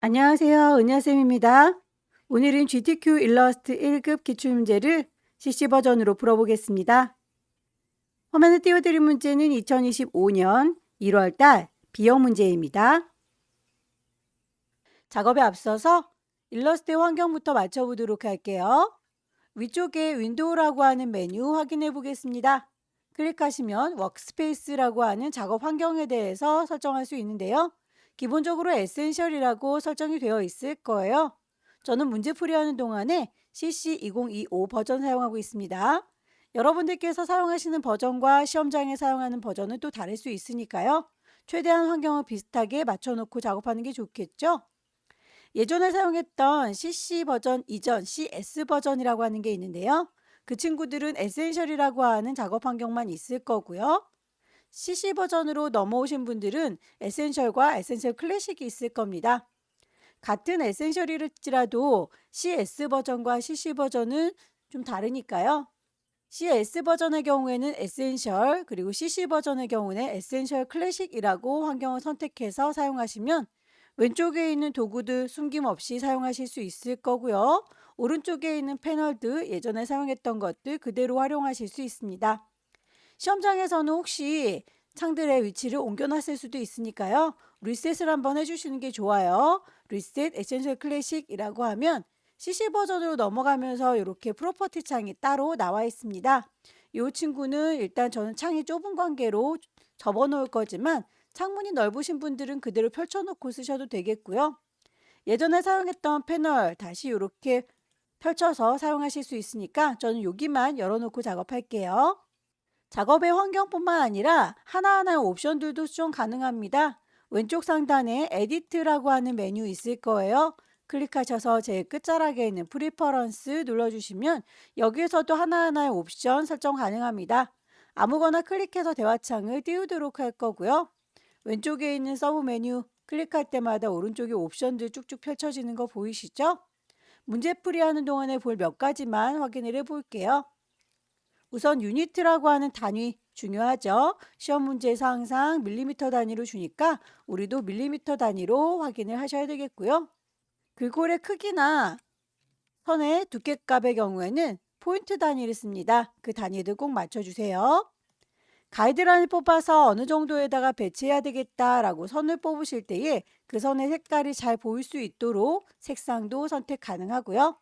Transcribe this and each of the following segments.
안녕하세요. 은하쌤입니다. 오늘은 GTQ 일러스트 1급 기출문제를 CC 버전으로 풀어보겠습니다. 화면에 띄워드린 문제는 2025년 1월 달 B형 문제입니다. 작업에 앞서서 일러스트 환경부터 맞춰보도록 할게요. 위쪽에 윈도우라고 하는 메뉴 확인해 보겠습니다. 클릭하시면 워크스페이스라고 하는 작업 환경에 대해서 설정할 수 있는데요. 기본적으로 에센셜이라고 설정이 되어 있을 거예요. 저는 문제풀이하는 동안에 CC2025 버전 사용하고 있습니다. 여러분들께서 사용하시는 버전과 시험장에 사용하는 버전은 또 다를 수 있으니까요. 최대한 환경을 비슷하게 맞춰놓고 작업하는 게 좋겠죠? 예전에 사용했던 CC 버전 이전 CS 버전이라고 하는 게 있는데요. 그 친구들은 에센셜이라고 하는 작업 환경만 있을 거고요. CC 버전으로 넘어오신 분들은 에센셜과 에센셜 클래식이 있을 겁니다. 같은 에센셜일지라도 CS 버전과 CC 버전은 좀 다르니까요. CS 버전의 경우에는 에센셜 그리고 CC 버전의 경우는 에센셜 클래식이라고 환경을 선택해서 사용하시면 왼쪽에 있는 도구들 숨김없이 사용하실 수 있을 거고요. 오른쪽에 있는 패널들 예전에 사용했던 것들 그대로 활용하실 수 있습니다. 시험장에서는 혹시 창들의 위치를 옮겨놨을 수도 있으니까요. 리셋을 한번 해주시는 게 좋아요. 리셋 에센셜 클래식이라고 하면 CC 버전으로 넘어가면서 이렇게 프로퍼티 창이 따로 나와 있습니다. 이 친구는 일단 저는 창이 좁은 관계로 접어 놓을 거지만 창문이 넓으신 분들은 그대로 펼쳐놓고 쓰셔도 되겠고요. 예전에 사용했던 패널 다시 이렇게 펼쳐서 사용하실 수 있으니까 저는 여기만 열어놓고 작업할게요. 작업의 환경뿐만 아니라 하나하나의 옵션들도 수정 가능합니다. 왼쪽 상단에 에디트라고 하는 메뉴 있을 거예요. 클릭하셔서 제일 끝자락에 있는 프리퍼런스 눌러주시면 여기에서도 하나하나의 옵션 설정 가능합니다. 아무거나 클릭해서 대화창을 띄우도록 할 거고요. 왼쪽에 있는 서브 메뉴 클릭할 때마다 오른쪽에 옵션들 쭉쭉 펼쳐지는 거 보이시죠? 문제풀이하는 동안에 볼 몇 가지만 확인을 해 볼게요. 우선 유니트라고 하는 단위 중요하죠. 시험 문제에서 항상 밀리미터 단위로 주니까 우리도 밀리미터 단위로 확인을 하셔야 되겠고요. 글꼴의 크기나 선의 두께값의 경우에는 포인트 단위를 씁니다. 그 단위들 꼭 맞춰주세요. 가이드라인을 뽑아서 어느 정도에다가 배치해야 되겠다라고 선을 뽑으실 때에 그 선의 색깔이 잘 보일 수 있도록 색상도 선택 가능하고요.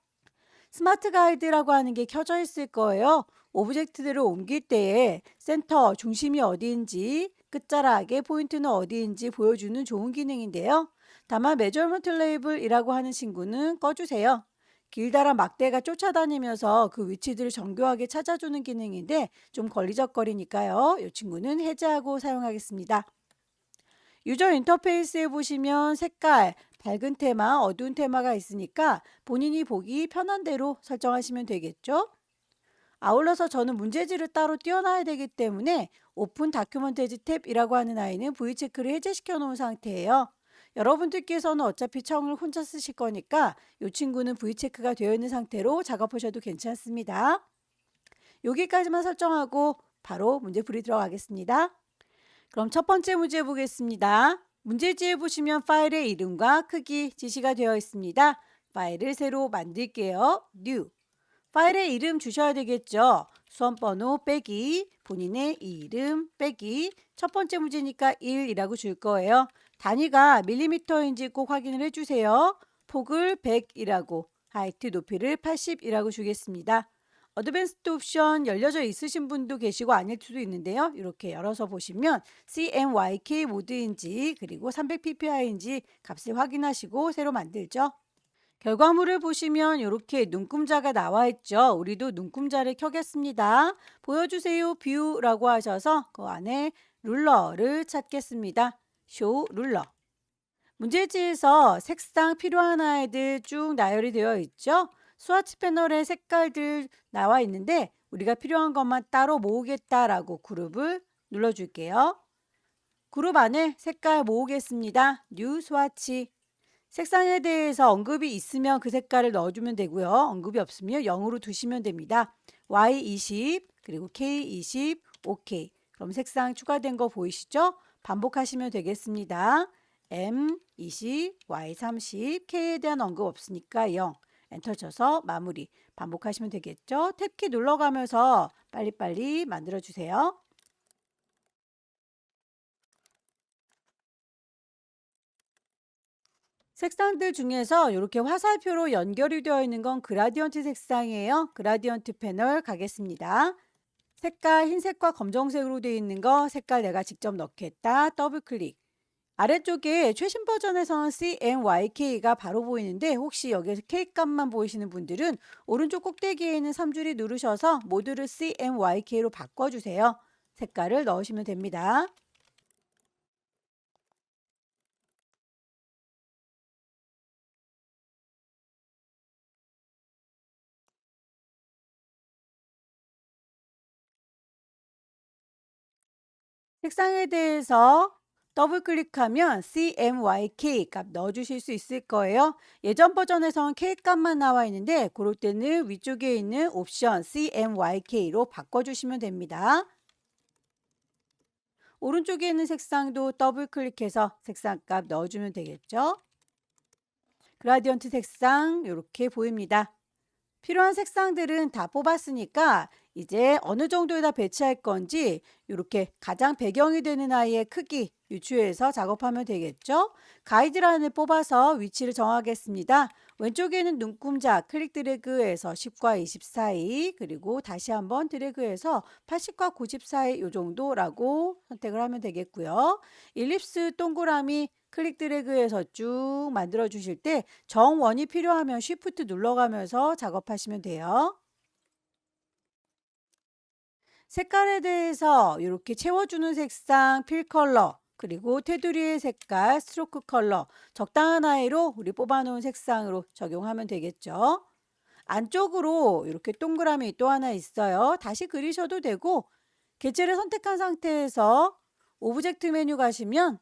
스마트 가이드라고 하는 게 켜져 있을 거예요. 오브젝트들을 옮길 때에 센터, 중심이 어디인지, 끝자락의 포인트는 어디인지 보여주는 좋은 기능인데요. 다만 메저먼트 레이블이라고 하는 친구는 꺼주세요. 길다란 막대가 쫓아다니면서 그 위치들을 정교하게 찾아주는 기능인데 좀 걸리적거리니까요. 이 친구는 해제하고 사용하겠습니다. 유저 인터페이스에 보시면 색깔, 밝은 테마, 어두운 테마가 있으니까 본인이 보기 편한 대로 설정하시면 되겠죠. 아울러서 저는 문제지를 따로 띄워놔야 되기 때문에 오픈 다큐멘테이지 탭이라고 하는 아이는 V체크를 해제시켜 놓은 상태예요. 여러분들께서는 어차피 청을 혼자 쓰실 거니까 이 친구는 V체크가 되어 있는 상태로 작업하셔도 괜찮습니다. 여기까지만 설정하고 바로 문제풀이 들어가겠습니다. 그럼 첫 번째 문제 보겠습니다. 문제지에 보시면 파일의 이름과 크기 지시가 되어 있습니다. 파일을 새로 만들게요. New. 파일의 이름 주셔야 되겠죠. 수험번호 빼기 본인의 이름 빼기 첫 번째 문제니까 1이라고 줄 거예요. 단위가 밀리미터인지 꼭 확인을 해주세요. 폭을 100이라고 하이트 높이를 80이라고 주겠습니다. 어드밴스드 옵션 열려져 있으신 분도 계시고 아닐 수도 있는데요. 이렇게 열어서 보시면 CMYK 모드인지 그리고 300ppi인지 값을 확인하시고 새로 만들죠. 결과물을 보시면 이렇게 눈금자가 나와 있죠. 우리도 눈금자를 켜겠습니다. 보여주세요 뷰라고 하셔서 그 안에 룰러를 찾겠습니다. 쇼 룰러. 문제지에서 색상 필요한 아이들 쭉 나열이 되어 있죠. 스와치 패널에 색깔들 나와 있는데 우리가 필요한 것만 따로 모으겠다라고 그룹을 눌러줄게요. 그룹 안에 색깔 모으겠습니다. 뉴 스와치. 색상에 대해서 언급이 있으면 그 색깔을 넣어주면 되고요. 언급이 없으면 0으로 두시면 됩니다. Y20 그리고 K20, OK. 그럼 색상 추가된 거 보이시죠? 반복하시면 되겠습니다. M20, Y30, K에 대한 언급 없으니까 0. 엔터 쳐서 마무리. 반복하시면 되겠죠? 탭키 눌러가면서 빨리빨리 만들어 주세요. 색상들 중에서 이렇게 화살표로 연결이 되어 있는 건 그라디언트 색상이에요. 그라디언트 패널 가겠습니다. 색깔 흰색과 검정색으로 되어 있는 거 색깔 내가 직접 넣겠다. 더블 클릭. 아래쪽에 최신 버전에서는 CMYK가 바로 보이는데 혹시 여기에서 K 값만 보이시는 분들은 오른쪽 꼭대기에 있는 3줄이 누르셔서 모두를 CMYK로 바꿔주세요. 색깔을 넣으시면 됩니다. 색상에 대해서 더블 클릭하면 CMYK 값 넣어주실 수 있을 거예요. 예전 버전에서는 K 값만 나와 있는데 그럴 때는 위쪽에 있는 옵션 CMYK로 바꿔주시면 됩니다. 오른쪽에 있는 색상도 더블 클릭해서 색상 값 넣어주면 되겠죠. 그라디언트 색상 이렇게 보입니다. 필요한 색상들은 다 뽑았으니까 이제 어느 정도에다 배치할 건지 이렇게 가장 배경이 되는 아이의 크기 유추해서 작업하면 되겠죠. 가이드라인을 뽑아서 위치를 정하겠습니다. 왼쪽에는 눈금자 클릭 드래그해서 10과 20 사이 그리고 다시 한번 드래그해서 80과 90 사이 이 정도라고 선택을 하면 되겠고요. 일립스 동그라미 클릭 드래그해서 쭉 만들어 주실 때 정원이 필요하면 쉬프트 눌러가면서 작업하시면 돼요. 색깔에 대해서 이렇게 채워주는 색상 필 컬러 그리고 테두리의 색깔 스트로크 컬러 적당한 아이로 우리 뽑아놓은 색상으로 적용하면 되겠죠. 안쪽으로 이렇게 동그라미 또 하나 있어요. 다시 그리셔도 되고 개체를 선택한 상태에서 오브젝트 메뉴 가시면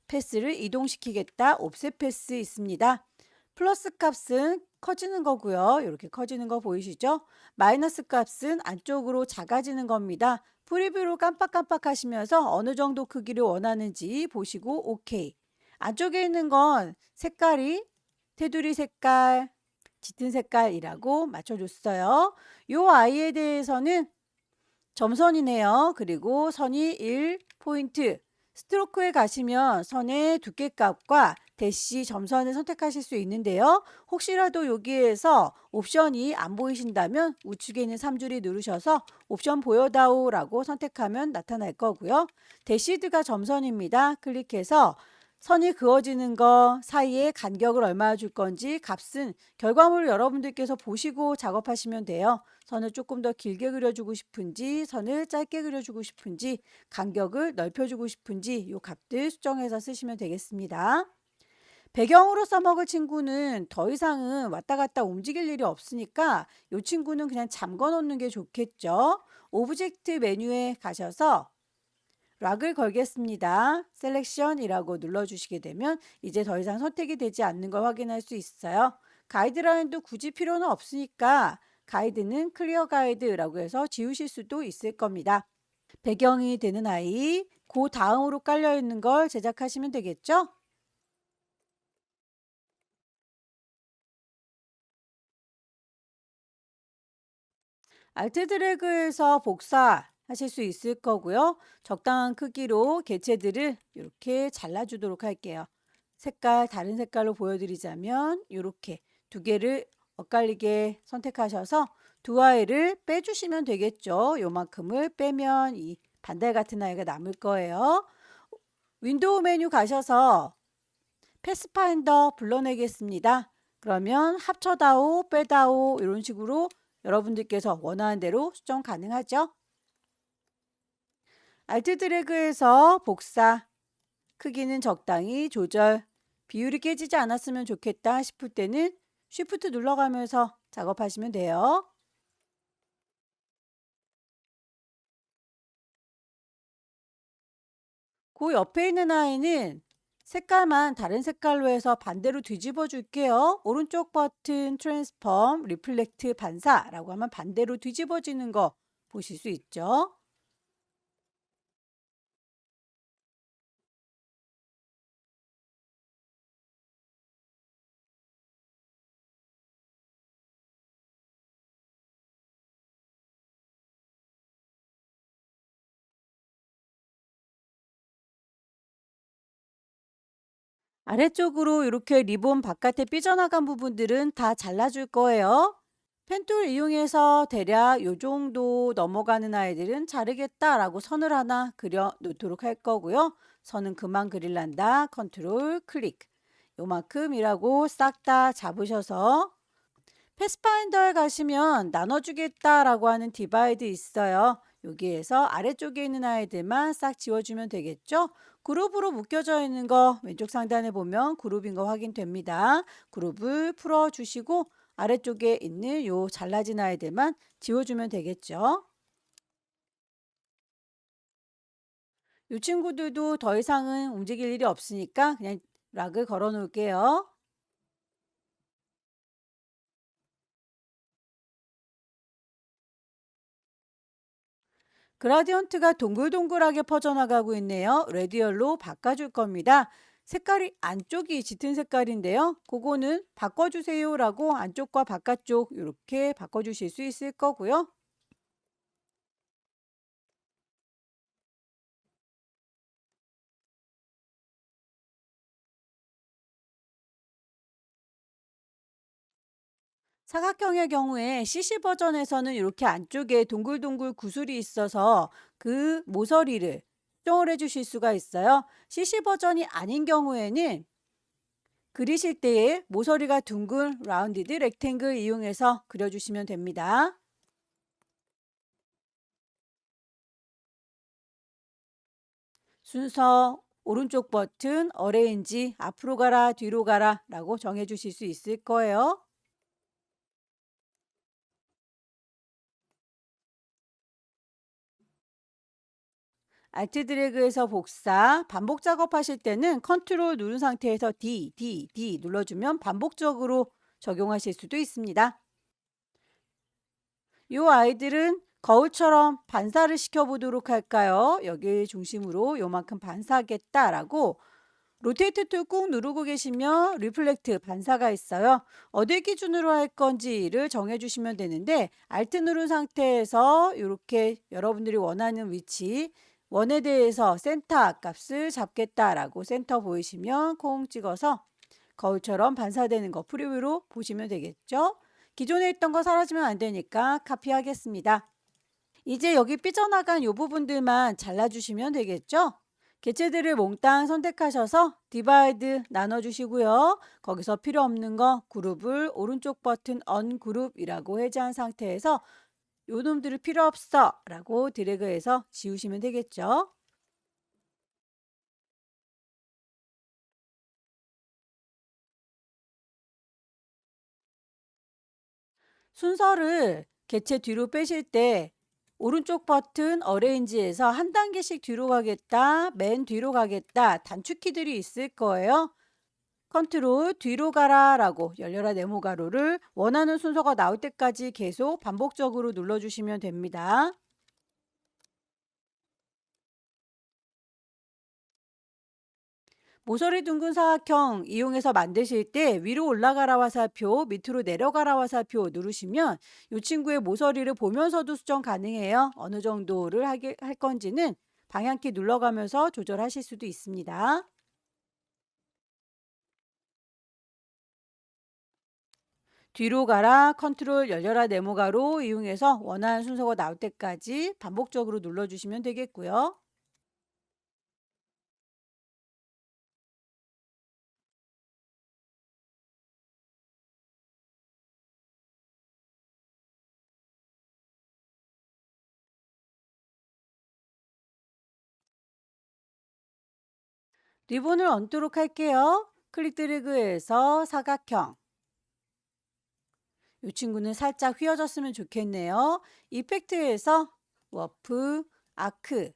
패스를 이동시키겠다. 옵셋 패스 있습니다. 플러스 값은 커지는 거고요. 이렇게 커지는 거 보이시죠? 마이너스 값은 안쪽으로 작아지는 겁니다. 프리뷰로 깜빡깜빡 하시면서 어느 정도 크기를 원하는지 보시고 OK. 안쪽에 있는 건 색깔이 테두리 색깔, 짙은 색깔이라고 맞춰줬어요. 이 아이에 대해서는 점선이네요. 그리고 선이 1포인트. 스트로크에 가시면 선의 두께값과 대시 점선을 선택하실 수 있는데요. 혹시라도 여기에서 옵션이 안 보이신다면 우측에 있는 3줄이 누르셔서 옵션 보여다오 라고 선택하면 나타날 거고요. 대시드가 점선입니다. 클릭해서 선이 그어지는 거 사이에 간격을 얼마나 줄 건지 값은 결과물을 여러분들께서 보시고 작업하시면 돼요. 선을 조금 더 길게 그려주고 싶은지 선을 짧게 그려주고 싶은지 간격을 넓혀주고 싶은지 이 값들 수정해서 쓰시면 되겠습니다. 배경으로 써먹을 친구는 더 이상은 왔다 갔다 움직일 일이 없으니까 이 친구는 그냥 잠궈 놓는 게 좋겠죠. 오브젝트 메뉴에 가셔서 락을 걸겠습니다. 셀렉션이라고 눌러주시게 되면 이제 더 이상 선택이 되지 않는 걸 확인할 수 있어요. 가이드라인도 굳이 필요는 없으니까 가이드는 클리어 가이드라고 해서 지우실 수도 있을 겁니다. 배경이 되는 아이, 그 다음으로 깔려 있는 걸 제작하시면 되겠죠? 알트 드래그해서 복사하실 수 있을 거고요. 적당한 크기로 개체들을 이렇게 잘라주도록 할게요. 색깔 다른 색깔로 보여드리자면 이렇게 두 개를 엇갈리게 선택하셔서 두 아이를 빼주시면 되겠죠. 요만큼을 빼면 이 반달 같은 아이가 남을 거예요. 윈도우 메뉴 가셔서 패스파인더 불러내겠습니다. 그러면 합쳐다오, 빼다오 이런 식으로 여러분들께서 원하는 대로 수정 가능하죠. 알트 드래그해서 복사, 크기는 적당히 조절, 비율이 깨지지 않았으면 좋겠다 싶을 때는 쉬프트 눌러가면서 작업하시면 돼요. 그 옆에 있는 아이는 색깔만 다른 색깔로 해서 반대로 뒤집어 줄게요. 오른쪽 버튼 트랜스폼 리플렉트 반사라고 하면 반대로 뒤집어지는 거 보실 수 있죠. 아래쪽으로 이렇게 리본 바깥에 삐져나간 부분들은 다 잘라줄 거예요. 펜툴 이용해서 대략 요 정도 넘어가는 아이들은 자르겠다라고 선을 하나 그려 놓도록 할 거고요. 선은 그만 그릴란다. 컨트롤 클릭. 요만큼이라고 싹 다 잡으셔서 패스파인더에 가시면 나눠주겠다라고 하는 디바이드 있어요. 여기에서 아래쪽에 있는 아이들만 싹 지워주면 되겠죠? 그룹으로 묶여져 있는 거 왼쪽 상단에 보면 그룹인 거 확인됩니다. 그룹을 풀어주시고 아래쪽에 있는 요 잘라진 아이들만 지워주면 되겠죠? 이 친구들도 더 이상은 움직일 일이 없으니까 그냥 락을 걸어 놓을게요. 그라디언트가 동글동글하게 퍼져나가고 있네요. 레디얼로 바꿔줄 겁니다. 색깔이 안쪽이 짙은 색깔인데요. 그거는 바꿔주세요라고 안쪽과 바깥쪽 이렇게 바꿔주실 수 있을 거고요. 사각형의 경우에 CC 버전에서는 이렇게 안쪽에 동글동글 구슬이 있어서 그 모서리를 수정을 해주실 수가 있어요. CC 버전이 아닌 경우에는 그리실 때에 모서리가 둥근 라운디드 렉탱글 이용해서 그려주시면 됩니다. 순서 오른쪽 버튼 어레인지 앞으로 가라 뒤로 가라 라고 정해 주실 수 있을 거예요. 알트 드래그에서 복사, 반복 작업하실 때는 컨트롤 누른 상태에서 D 눌러주면 반복적으로 적용하실 수도 있습니다. 이 아이들은 거울처럼 반사를 시켜보도록 할까요? 여기 중심으로 요만큼 반사하겠다라고 로테이트 툴 꾹 누르고 계시면 리플렉트 반사가 있어요. 어디 기준으로 할 건지를 정해주시면 되는데 알트 누른 상태에서 이렇게 여러분들이 원하는 위치 원에 대해서 센터 값을 잡겠다라고 센터 보이시면 콩 찍어서 거울처럼 반사되는 거 프리뷰로 보시면 되겠죠. 기존에 있던 거 사라지면 안 되니까 카피하겠습니다. 이제 여기 삐져나간 이 부분들만 잘라주시면 되겠죠? 개체들을 몽땅 선택하셔서 디바이드 나눠주시고요. 거기서 필요 없는 거 그룹을 오른쪽 버튼 언그룹이라고 해제한 상태에서 요 놈들을 필요 없어 라고 드래그해서 지우시면 되겠죠. 순서를 개체 뒤로 빼실 때 오른쪽 버튼 어레인지에서 한 단계씩 뒤로 가겠다, 맨 뒤로 가겠다 단축키들이 있을 거예요. 컨트롤 뒤로 가라 라고 열려라 네모 가로를 원하는 순서가 나올 때까지 계속 반복적으로 눌러주시면 됩니다. 모서리 둥근 사각형 이용해서 만드실 때 위로 올라가라 화살표, 밑으로 내려가라 화살표 누르시면 이 친구의 모서리를 보면서도 수정 가능해요. 어느 정도를 할 건지는 방향키 눌러가면서 조절하실 수도 있습니다. 뒤로 가라 컨트롤 열려라 네모가로 이용해서 원하는 순서가 나올 때까지 반복적으로 눌러주시면 되겠고요. 리본을 얹도록 할게요. 클릭 드래그해서 사각형. 이 친구는 살짝 휘어졌으면 좋겠네요. 이펙트에서 워프, 아크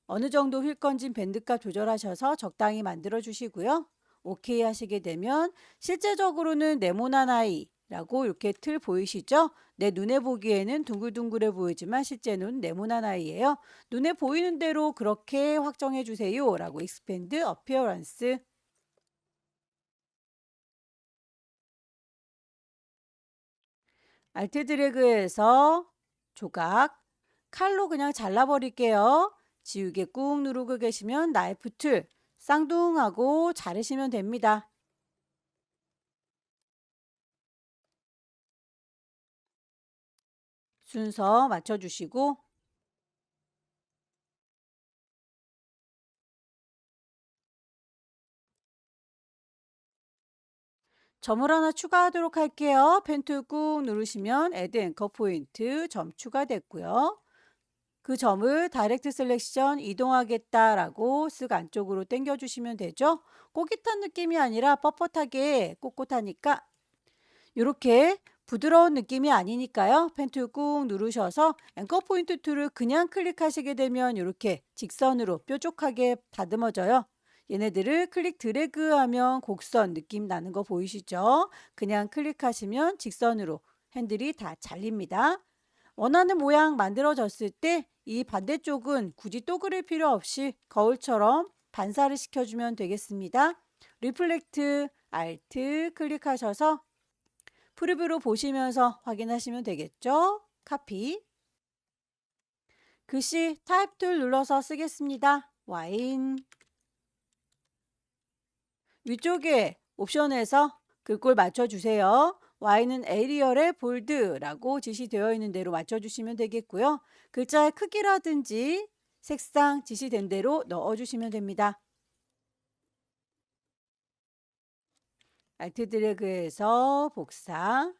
어느 정도 휠 건진 밴드값 조절하셔서 적당히 만들어 주시고요. 오케이 하시게 되면 실제적으로는 네모난 아이 라고 이렇게 틀 보이시죠? 내 눈에 보기에는 둥글둥글해 보이지만 실제는 네모난 아이예요. 눈에 보이는 대로 그렇게 확정해 주세요. 라고 expand appearance. 알트 드래그해서 조각, 칼로 그냥 잘라버릴게요. 지우개 꾹 누르고 계시면 나이프 툴, 쌍둥하고 자르시면 됩니다. 순서 맞춰주시고 점을 하나 추가하도록 할게요. 펜 툴 꾹 누르시면 Add 앵커 포인트 점 추가됐고요. 그 점을 다이렉트 셀렉션 이동하겠다라고 쓱 안쪽으로 당겨주시면 되죠. 꼬깃한 느낌이 아니라 뻣뻣하게 꼿꼿하니까 이렇게 부드러운 느낌이 아니니까요. 펜 툴 꾹 누르셔서 앵커 포인트 툴을 그냥 클릭하시게 되면 이렇게 직선으로 뾰족하게 다듬어져요. 얘네들을 클릭 드래그 하면 곡선 느낌 나는 거 보이시죠? 그냥 클릭하시면 직선으로 핸들이 다 잘립니다. 원하는 모양 만들어졌을 때 이 반대쪽은 굳이 또 그릴 필요 없이 거울처럼 반사를 시켜주면 되겠습니다. 리플렉트, 알트 클릭하셔서 프리뷰로 보시면서 확인하시면 되겠죠? 카피. 글씨 타입 툴 눌러서 쓰겠습니다. 와인. 위쪽에 옵션에서 글꼴 맞춰주세요. Y는 에리얼의 볼드라고 지시되어 있는 대로 맞춰주시면 되겠고요. 글자의 크기라든지 색상 지시된 대로 넣어주시면 됩니다. 알트 드래그해서 복사.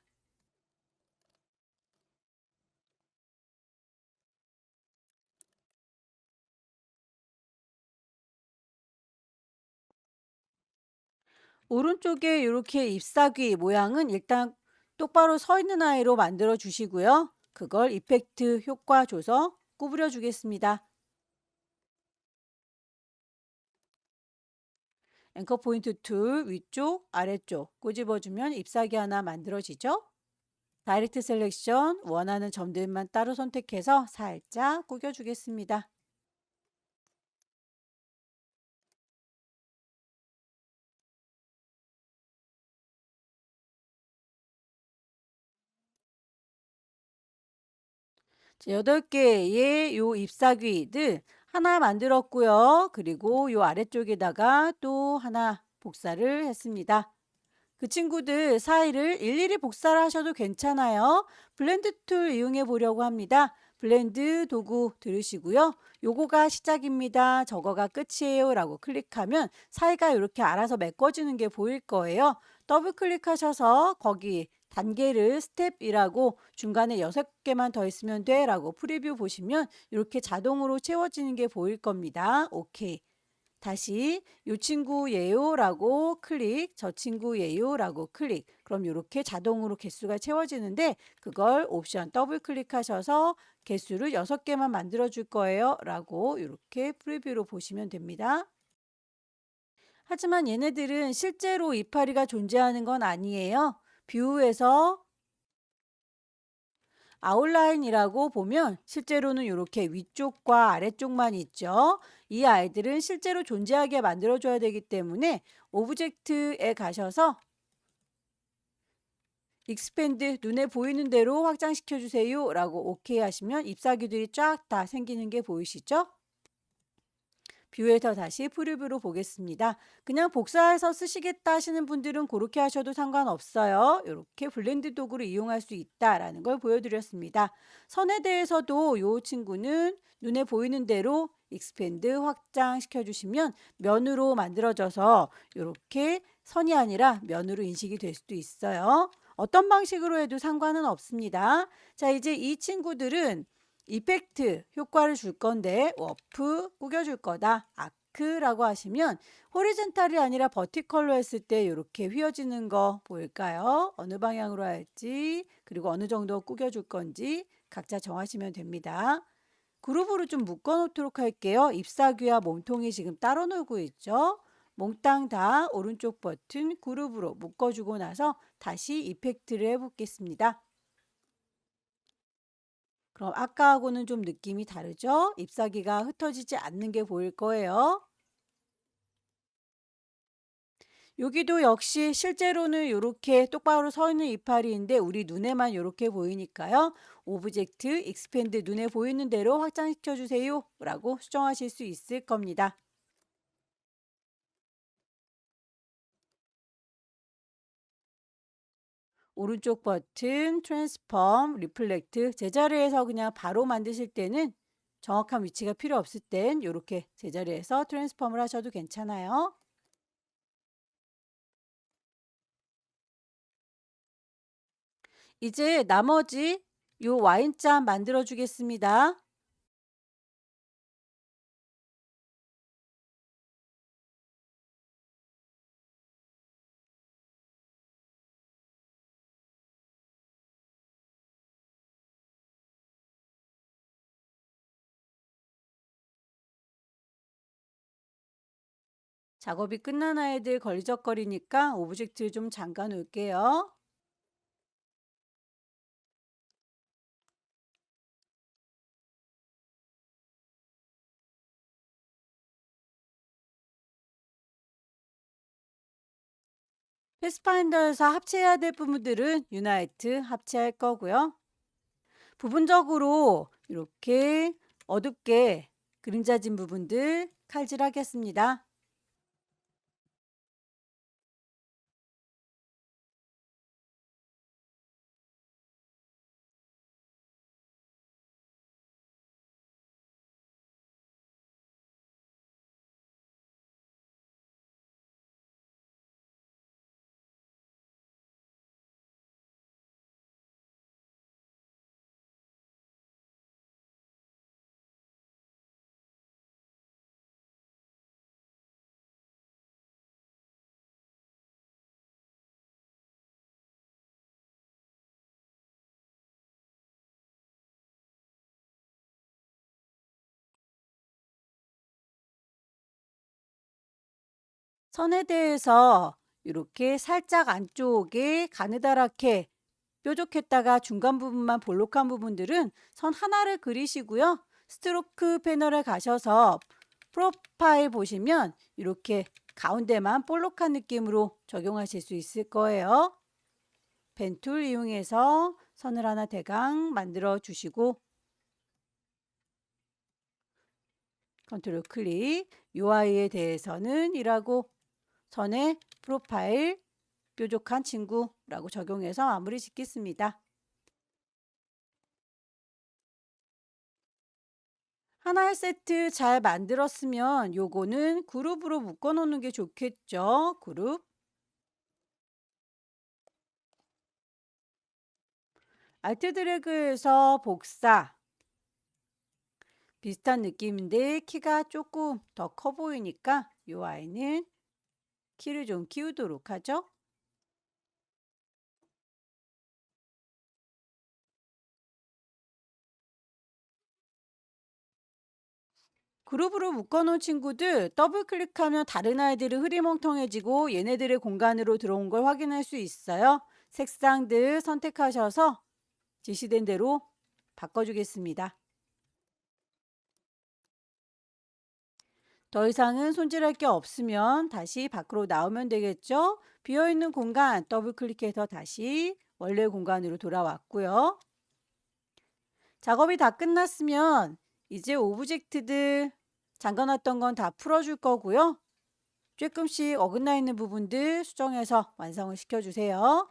오른쪽에 이렇게 잎사귀 모양은 일단 똑바로 서 있는 아이로 만들어 주시고요. 그걸 이펙트 효과 줘서 구부려 주겠습니다. 앵커 포인트 툴 위쪽, 아래쪽 꼬집어주면 잎사귀 하나 만들어지죠. 다이렉트 셀렉션 원하는 점들만 따로 선택해서 살짝 구겨주겠습니다. 자, 8개의 요 잎사귀들 하나 만들었고요. 그리고 요 아래쪽에다가 또 하나 복사를 했습니다. 그 친구들 사이를 일일이 복사를 하셔도 괜찮아요. 블렌드 툴 이용해 보려고 합니다. 블렌드 도구 들으시고요. 요거가 시작입니다. 저거가 끝이에요. 라고 클릭하면 사이가 이렇게 알아서 메꿔지는 게 보일 거예요. 더블 클릭하셔서 거기 단계를 스텝이라고 중간에 6개만 더 있으면 돼 라고 프리뷰 보시면 이렇게 자동으로 채워지는 게 보일 겁니다. 오케이. 다시 요 친구 예요라고 클릭, 저 친구 예요라고 클릭. 그럼 이렇게 자동으로 개수가 채워지는데 그걸 옵션 더블 클릭하셔서 개수를 6개만 만들어 줄 거예요. 라고 이렇게 프리뷰로 보시면 됩니다. 하지만 얘네들은 실제로 이파리가 존재하는 건 아니에요. 뷰에서 아웃라인이라고 보면 실제로는 이렇게 위쪽과 아래쪽만 있죠. 이 아이들은 실제로 존재하게 만들어줘야 되기 때문에 오브젝트에 가셔서 익스펜드 눈에 보이는 대로 확장시켜 주세요 라고 오케이 하시면 잎사귀들이 쫙 다 생기는 게 보이시죠? 뷰에서 다시 프리뷰로 보겠습니다. 그냥 복사해서 쓰시겠다 하시는 분들은 그렇게 하셔도 상관없어요. 이렇게 블렌드 도구를 이용할 수 있다라는 걸 보여드렸습니다. 선에 대해서도 이 친구는 눈에 보이는 대로 익스펜드 확장시켜 주시면 면으로 만들어져서 이렇게 선이 아니라 면으로 인식이 될 수도 있어요. 어떤 방식으로 해도 상관은 없습니다. 자, 이제 이 친구들은 이펙트 효과를 줄 건데 워프 꾸겨줄 거다. 아크라고 하시면 호리젠탈이 아니라 버티컬로 했을 때 이렇게 휘어지는 거 보일까요? 어느 방향으로 할지 그리고 어느 정도 꾸겨줄 건지 각자 정하시면 됩니다. 그룹으로 좀 묶어 놓도록 할게요. 잎사귀와 몸통이 지금 따로 놀고 있죠. 몽땅 다 오른쪽 버튼 그룹으로 묶어주고 나서 다시 이펙트를 해보겠습니다. 그럼 아까하고는 좀 느낌이 다르죠? 잎사귀가 흩어지지 않는 게 보일 거예요. 여기도 역시 실제로는 이렇게 똑바로 서 있는 이파리인데 우리 눈에만 이렇게 보이니까요. 오브젝트 익스펜드 눈에 보이는 대로 확장시켜 주세요 라고 수정하실 수 있을 겁니다. 오른쪽 버튼 트랜스폼 리플렉트 제자리에서 그냥 바로 만드실 때는 정확한 위치가 필요 없을 땐 이렇게 제자리에서 트랜스폼을 하셔도 괜찮아요. 이제 나머지 요 와인잔 만들어 주겠습니다. 작업이 끝난 아이들 걸리적거리니까 오브젝트 좀 잠가 놓을게요. 패스파인더에서 합체해야 될 부분들은 유나이트 합체할 거고요. 부분적으로 이렇게 어둡게 그림자진 부분들 칼질하겠습니다. 선에 대해서 이렇게 살짝 안쪽에 가느다랗게 뾰족했다가 중간 부분만 볼록한 부분들은 선 하나를 그리시고요. 스트로크 패널에 가셔서 프로파일 보시면 이렇게 가운데만 볼록한 느낌으로 적용하실 수 있을 거예요. 펜 툴 이용해서 선을 하나 대강 만들어 주시고 컨트롤 클릭 UI에 대해서는 이라고 선의 프로파일 뾰족한 친구라고 적용해서 마무리 짓겠습니다. 하나의 세트 잘 만들었으면 요거는 그룹으로 묶어 놓는 게 좋겠죠. 그룹. 알트 드래그에서 복사. 비슷한 느낌인데 키가 조금 더 커 보이니까 요 아이는 키를 좀 키우도록 하죠. 그룹으로 묶어놓은 친구들 더블 클릭하면 다른 아이들이 흐리멍텅해지고 얘네들의 공간으로 들어온 걸 확인할 수 있어요. 색상들 선택하셔서 지시된 대로 바꿔주겠습니다. 더 이상은 손질할 게 없으면 다시 밖으로 나오면 되겠죠. 비어있는 공간 더블 클릭해서 다시 원래 공간으로 돌아왔고요. 작업이 다 끝났으면 이제 오브젝트들 잠가놨던 건 다 풀어줄 거고요. 조금씩 어긋나 있는 부분들 수정해서 완성을 시켜주세요.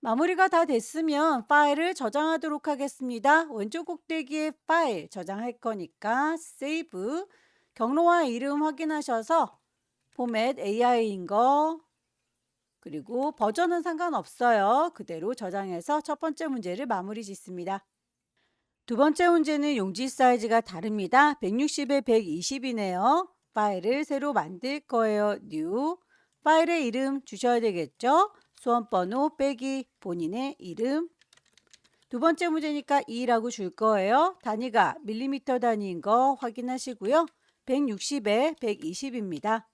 마무리가 다 됐으면 파일을 저장하도록 하겠습니다. 왼쪽 꼭대기에 파일 저장할 거니까 세이브 경로와 이름 확인하셔서 포맷 AI인 거 그리고 버전은 상관없어요. 그대로 저장해서 첫 번째 문제를 마무리 짓습니다. 두 번째 문제는 용지 사이즈가 다릅니다. 160에 120이네요. 파일을 새로 만들 거예요. New. 파일의 이름 주셔야 되겠죠? 수험번호 빼기 본인의 이름. 두 번째 문제니까 2라고 줄 거예요. 단위가 밀리미터 단위인 거 확인하시고요. 160에 120입니다.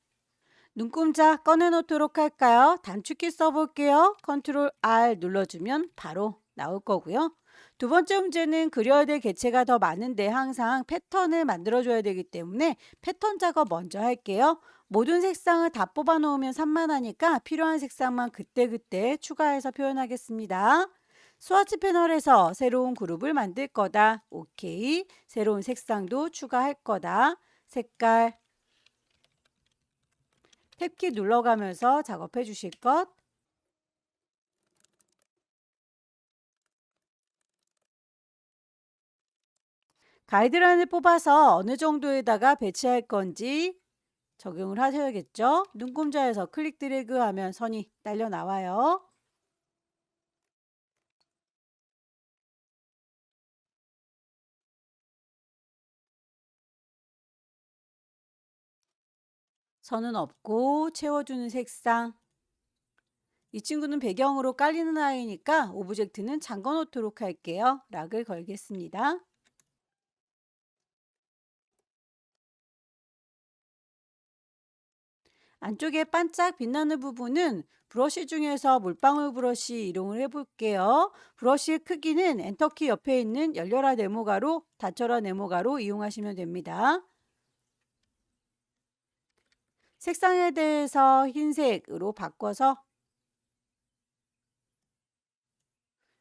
눈금자 꺼내놓도록 할까요? 단축키 써볼게요. 컨트롤 R 눌러주면 바로 나올 거고요. 두 번째 문제는 그려야 될 개체가 더 많은데 항상 패턴을 만들어줘야 되기 때문에 패턴 작업 먼저 할게요. 모든 색상을 다 뽑아 놓으면 산만하니까 필요한 색상만 그때그때 추가해서 표현하겠습니다. 스와치 패널에서 새로운 그룹을 만들 거다. 오케이. 새로운 색상도 추가할 거다. 색깔. 탭키 눌러가면서 작업해 주실 것. 가이드라인을 뽑아서 어느 정도에다가 배치할 건지 적용을 하셔야겠죠. 눈금자에서 클릭 드래그 하면 선이 딸려 나와요. 선은 없고 채워주는 색상. 이 친구는 배경으로 깔리는 아이니까 오브젝트는 잠궈 놓도록 할게요. 락을 걸겠습니다. 안쪽에 반짝 빛나는 부분은 브러쉬 중에서 물방울 브러쉬 이용을 해볼게요. 브러쉬의 크기는 엔터키 옆에 있는 열려라 네모가로, 닫혀라 네모가로 이용하시면 됩니다. 색상에 대해서 흰색으로 바꿔서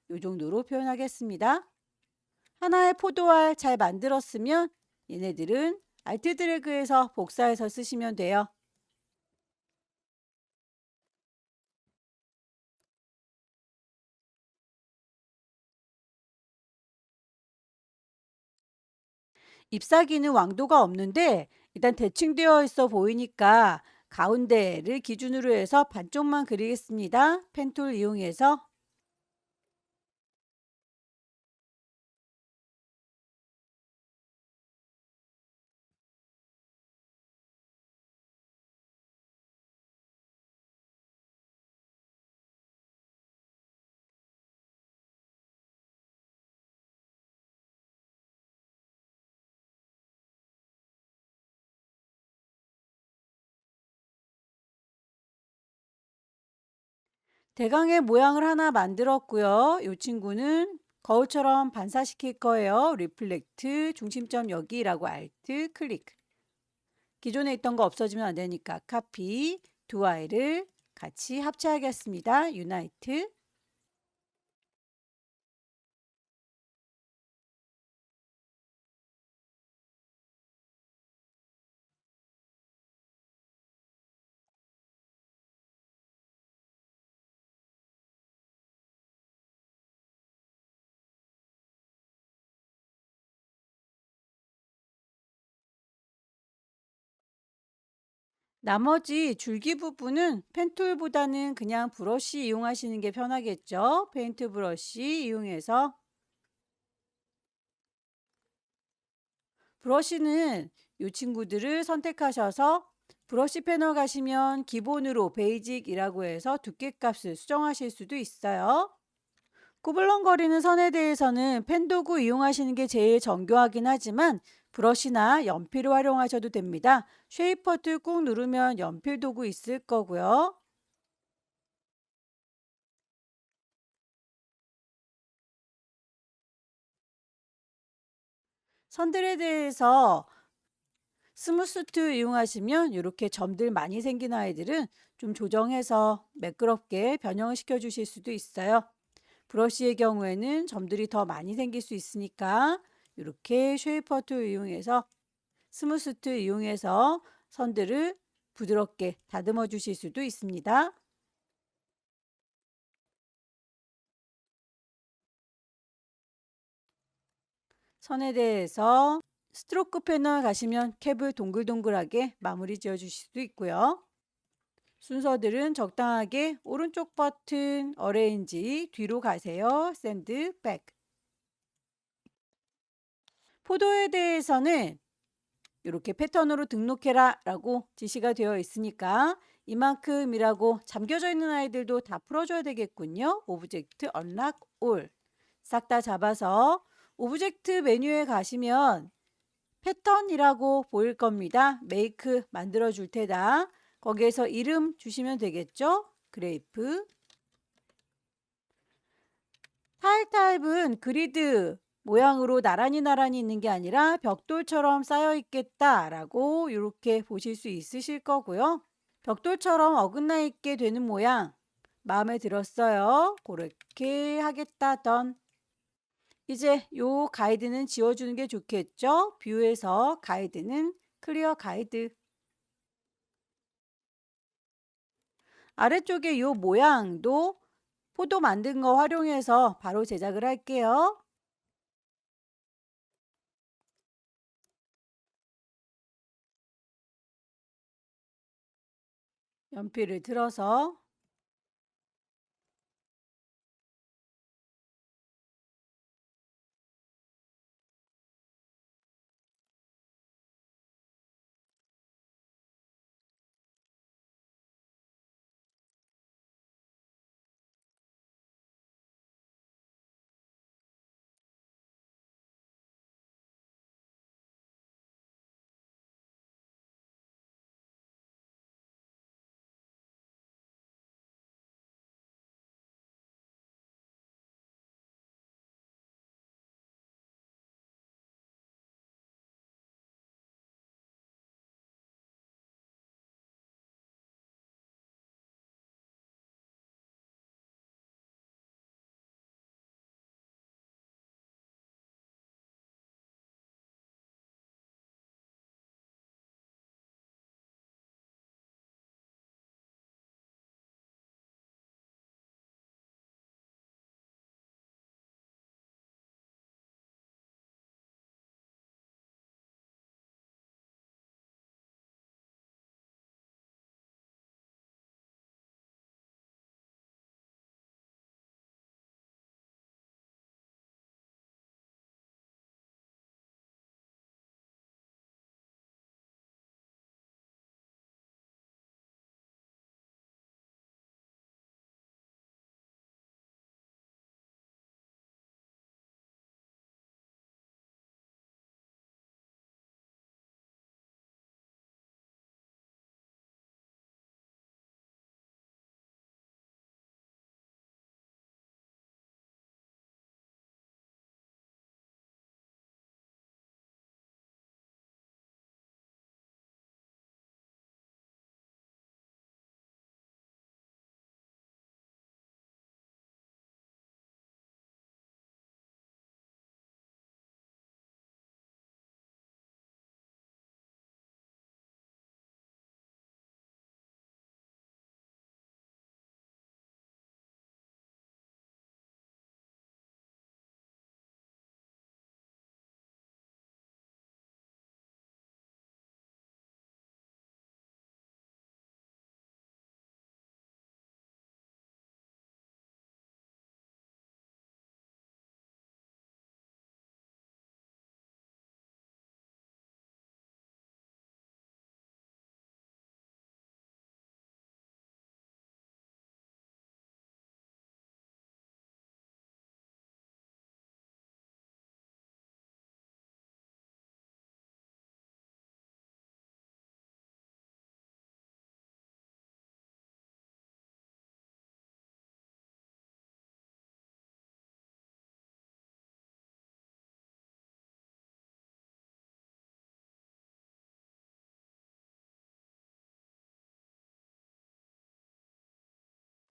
이 정도로 표현하겠습니다. 하나의 포도알 잘 만들었으면 얘네들은 알트 드래그해서 복사해서 쓰시면 돼요. 잎사귀는 왕도가 없는데 일단 대칭되어 있어 보이니까 가운데를 기준으로 해서 반쪽만 그리겠습니다. 펜툴 이용해서 대강의 모양을 하나 만들었고요. 이 친구는 거울처럼 반사시킬 거예요. 리플렉트 중심점 여기라고 알트 클릭. 기존에 있던 거 없어지면 안 되니까 카피. 두 아이를 같이 합체하겠습니다. 유나이트. 나머지 줄기 부분은 펜툴보다는 그냥 브러쉬 이용하시는 게 편하겠죠. 페인트 브러쉬 이용해서 브러쉬는 이 친구들을 선택하셔서 브러쉬 패널 가시면 기본으로 베이직이라고 해서 두께값을 수정하실 수도 있어요. 구불렁거리는 선에 대해서는 펜도구 이용하시는 게 제일 정교하긴 하지만 브러쉬나 연필을 활용하셔도 됩니다. 쉐이퍼 툴 꾹 누르면 연필 도구 있을 거고요. 선들에 대해서 스무스 툴 이용하시면 이렇게 점들 많이 생긴 아이들은 좀 조정해서 매끄럽게 변형을 시켜 주실 수도 있어요. 브러쉬의 경우에는 점들이 더 많이 생길 수 있으니까 이렇게 쉐이퍼 툴 이용해서 스무스 툴 이용해서 선들을 부드럽게 다듬어 주실 수도 있습니다. 선에 대해서 스트로크 패널 가시면 캡을 동글동글하게 마무리 지어 주실 수도 있고요. 순서들은 적당하게 오른쪽 버튼 어레인지 뒤로 가세요. 샌드 백. 포도에 대해서는 이렇게 패턴으로 등록해라 라고 지시가 되어 있으니까 이만큼이라고 잠겨져 있는 아이들도 다 풀어줘야 되겠군요. 오브젝트 unlock all. 싹 다 잡아서 오브젝트 메뉴에 가시면 패턴이라고 보일 겁니다. make 만들어 줄 테다. 거기에서 이름 주시면 되겠죠? 그래프. 타일 타입은 그리드 모양으로 나란히 있는 게 아니라 벽돌처럼 쌓여 있겠다라고 이렇게 보실 수 있으실 거고요. 벽돌처럼 어긋나 있게 되는 모양 마음에 들었어요. 그렇게 하겠다던. 이제 요 가이드는 지워주는 게 좋겠죠? 뷰에서 가이드는 클리어 가이드. 아래쪽에 요 모양도 포도 만든 거 활용해서 바로 제작을 할게요. 연필을 들어서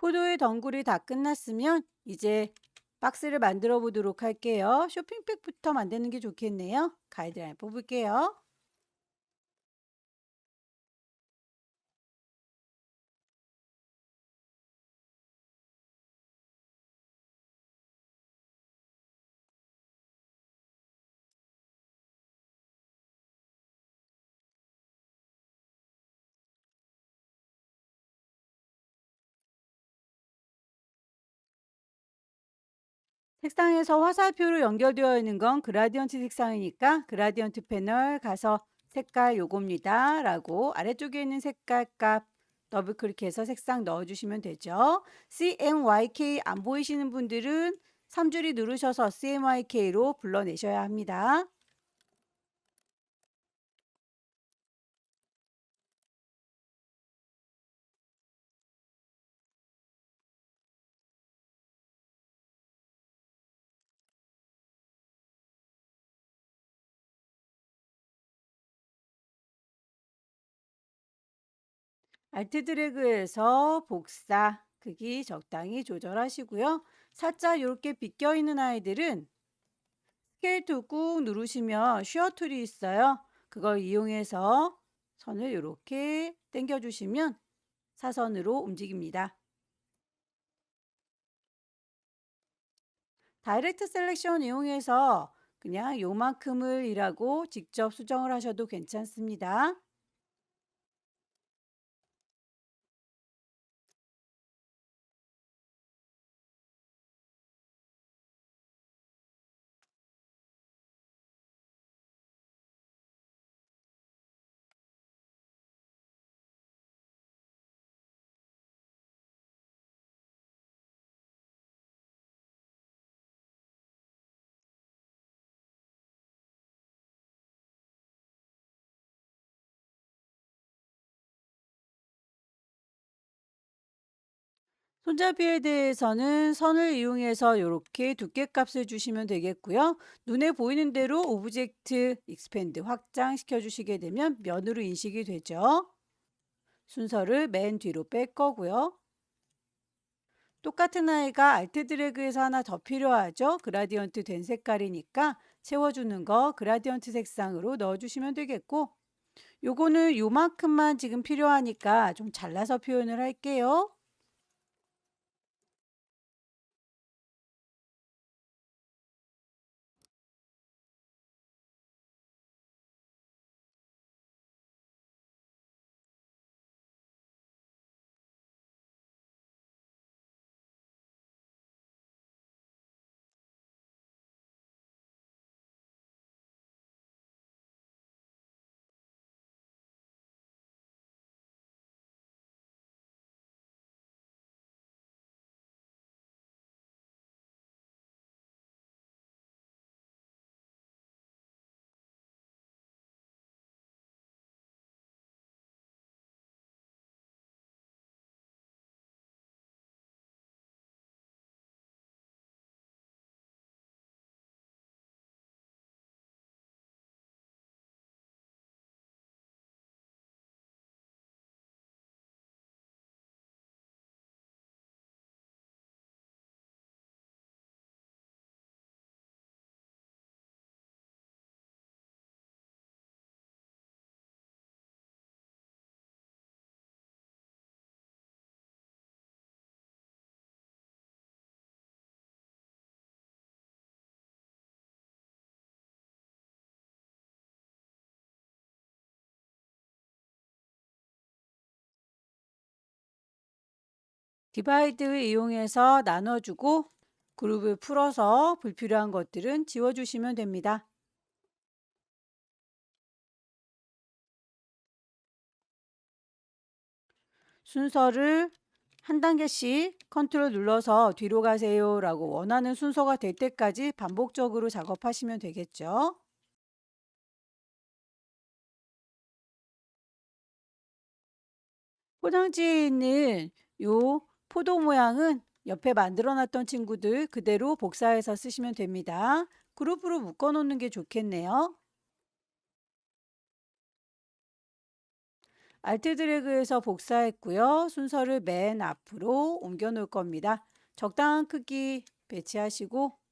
포도의 덩굴이 다 끝났으면 이제 박스를 만들어 보도록 할게요. 쇼핑백부터 만드는 게 좋겠네요. 가이드라인 뽑을게요. 색상에서 화살표로 연결되어 있는 건 그라디언트 색상이니까 그라디언트 패널 가서 색깔 요겁니다 라고 아래쪽에 있는 색깔 값 더블 클릭해서 색상 넣어주시면 되죠. CMYK 안 보이시는 분들은 3줄이 누르셔서 CMYK로 불러내셔야 합니다. 알트 드래그에서 복사 크기 적당히 조절하시고요. 살짝 이렇게 비껴 있는 아이들은 스케일 툴 꾹 누르시면 쉬어 툴이 있어요. 그걸 이용해서 선을 이렇게 당겨 주시면 사선으로 움직입니다. 다이렉트 셀렉션 이용해서 그냥 요만큼을 이라고 직접 수정을 하셔도 괜찮습니다. 손잡이에 대해서는 선을 이용해서 이렇게 두께 값을 주시면 되겠고요. 눈에 보이는 대로 오브젝트 익스펜드 확장시켜 주시게 되면 면으로 인식이 되죠. 순서를 맨 뒤로 뺄 거고요. 똑같은 아이가 알트 드래그에서 하나 더 필요하죠. 그라디언트 된 색깔이니까 채워주는 거 그라디언트 색상으로 넣어주시면 되겠고, 요거는 요만큼만 지금 필요하니까 좀 잘라서 표현을 할게요. 디바이드 이용해서 나눠주고 그룹을 풀어서 불필요한 것들은 지워주시면 됩니다. 순서를 한 단계씩 컨트롤 눌러서 뒤로 가세요 라고 원하는 순서가 될 때까지 반복적으로 작업하시면 되겠죠. 포장지에 있는 요 포도 모양은 옆에 만들어 놨던 친구들 그대로 복사해서 쓰시면 됩니다. 그룹으로 묶어 놓는 게 좋겠네요. 알트 드래그해서 복사했고요. 순서를 맨 앞으로 옮겨 놓을 겁니다. 적당한 크기 배치하시고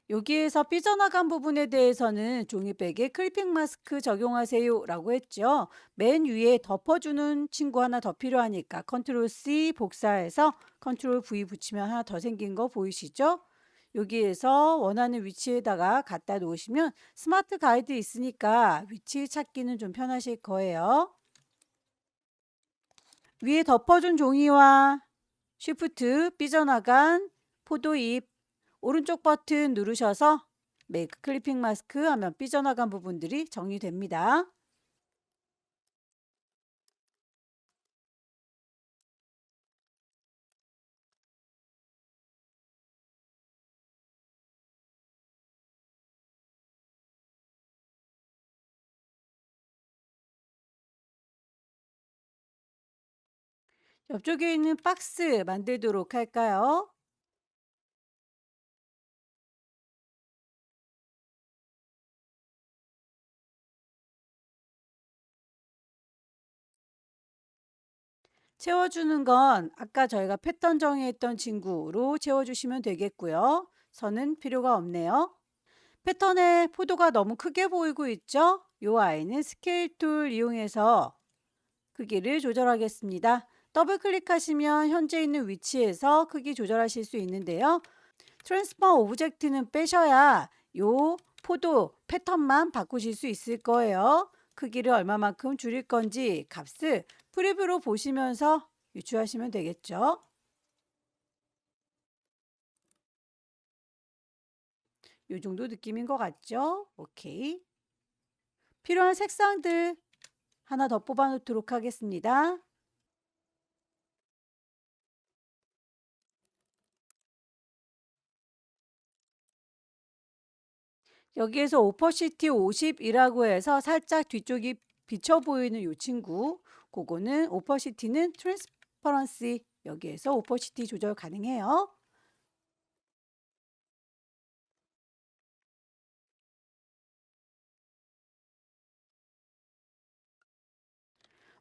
여기에서 삐져나간 부분에 대해서는 종이백에 클리핑 마스크 적용하세요 라고 했죠. 맨 위에 덮어주는 친구 하나 더 필요하니까 컨트롤 C 복사해서 컨트롤 V 붙이면 하나 더 생긴 거 보이시죠? 여기에서 원하는 위치에다가 갖다 놓으시면 스마트 가이드 있으니까 위치 찾기는 좀 편하실 거예요. 위에 덮어준 종이와 쉬프트 삐져나간 포도잎 오른쪽 버튼 누르셔서 메이크 클리핑 마스크 하면 삐져나간 부분들이 정리됩니다. 옆쪽에 있는 박스 만들도록 할까요? 채워주는 건 아까 저희가 패턴 정의했던 친구로 채워주시면 되겠고요. 선은 필요가 없네요. 패턴의 포도가 너무 크게 보이고 있죠? 이 아이는 스케일 툴 이용해서 크기를 조절하겠습니다. 더블 클릭하시면 현재 있는 위치에서 크기 조절하실 수 있는데요. 트랜스포 오브젝트는 빼셔야 이 포도 패턴만 바꾸실 수 있을 거예요. 크기를 얼마만큼 줄일 건지 값을 프리뷰로 보시면서 유추하시면 되겠죠. 이 정도 느낌인 것 같죠? 오케이. 필요한 색상들 하나 더 뽑아 놓도록 하겠습니다. 여기에서 오퍼시티 50이라고 해서 살짝 뒤쪽이 비쳐 보이는 이 친구, 그거는 오퍼시티는 트랜스퍼런시, 여기에서 오퍼시티 조절 가능해요.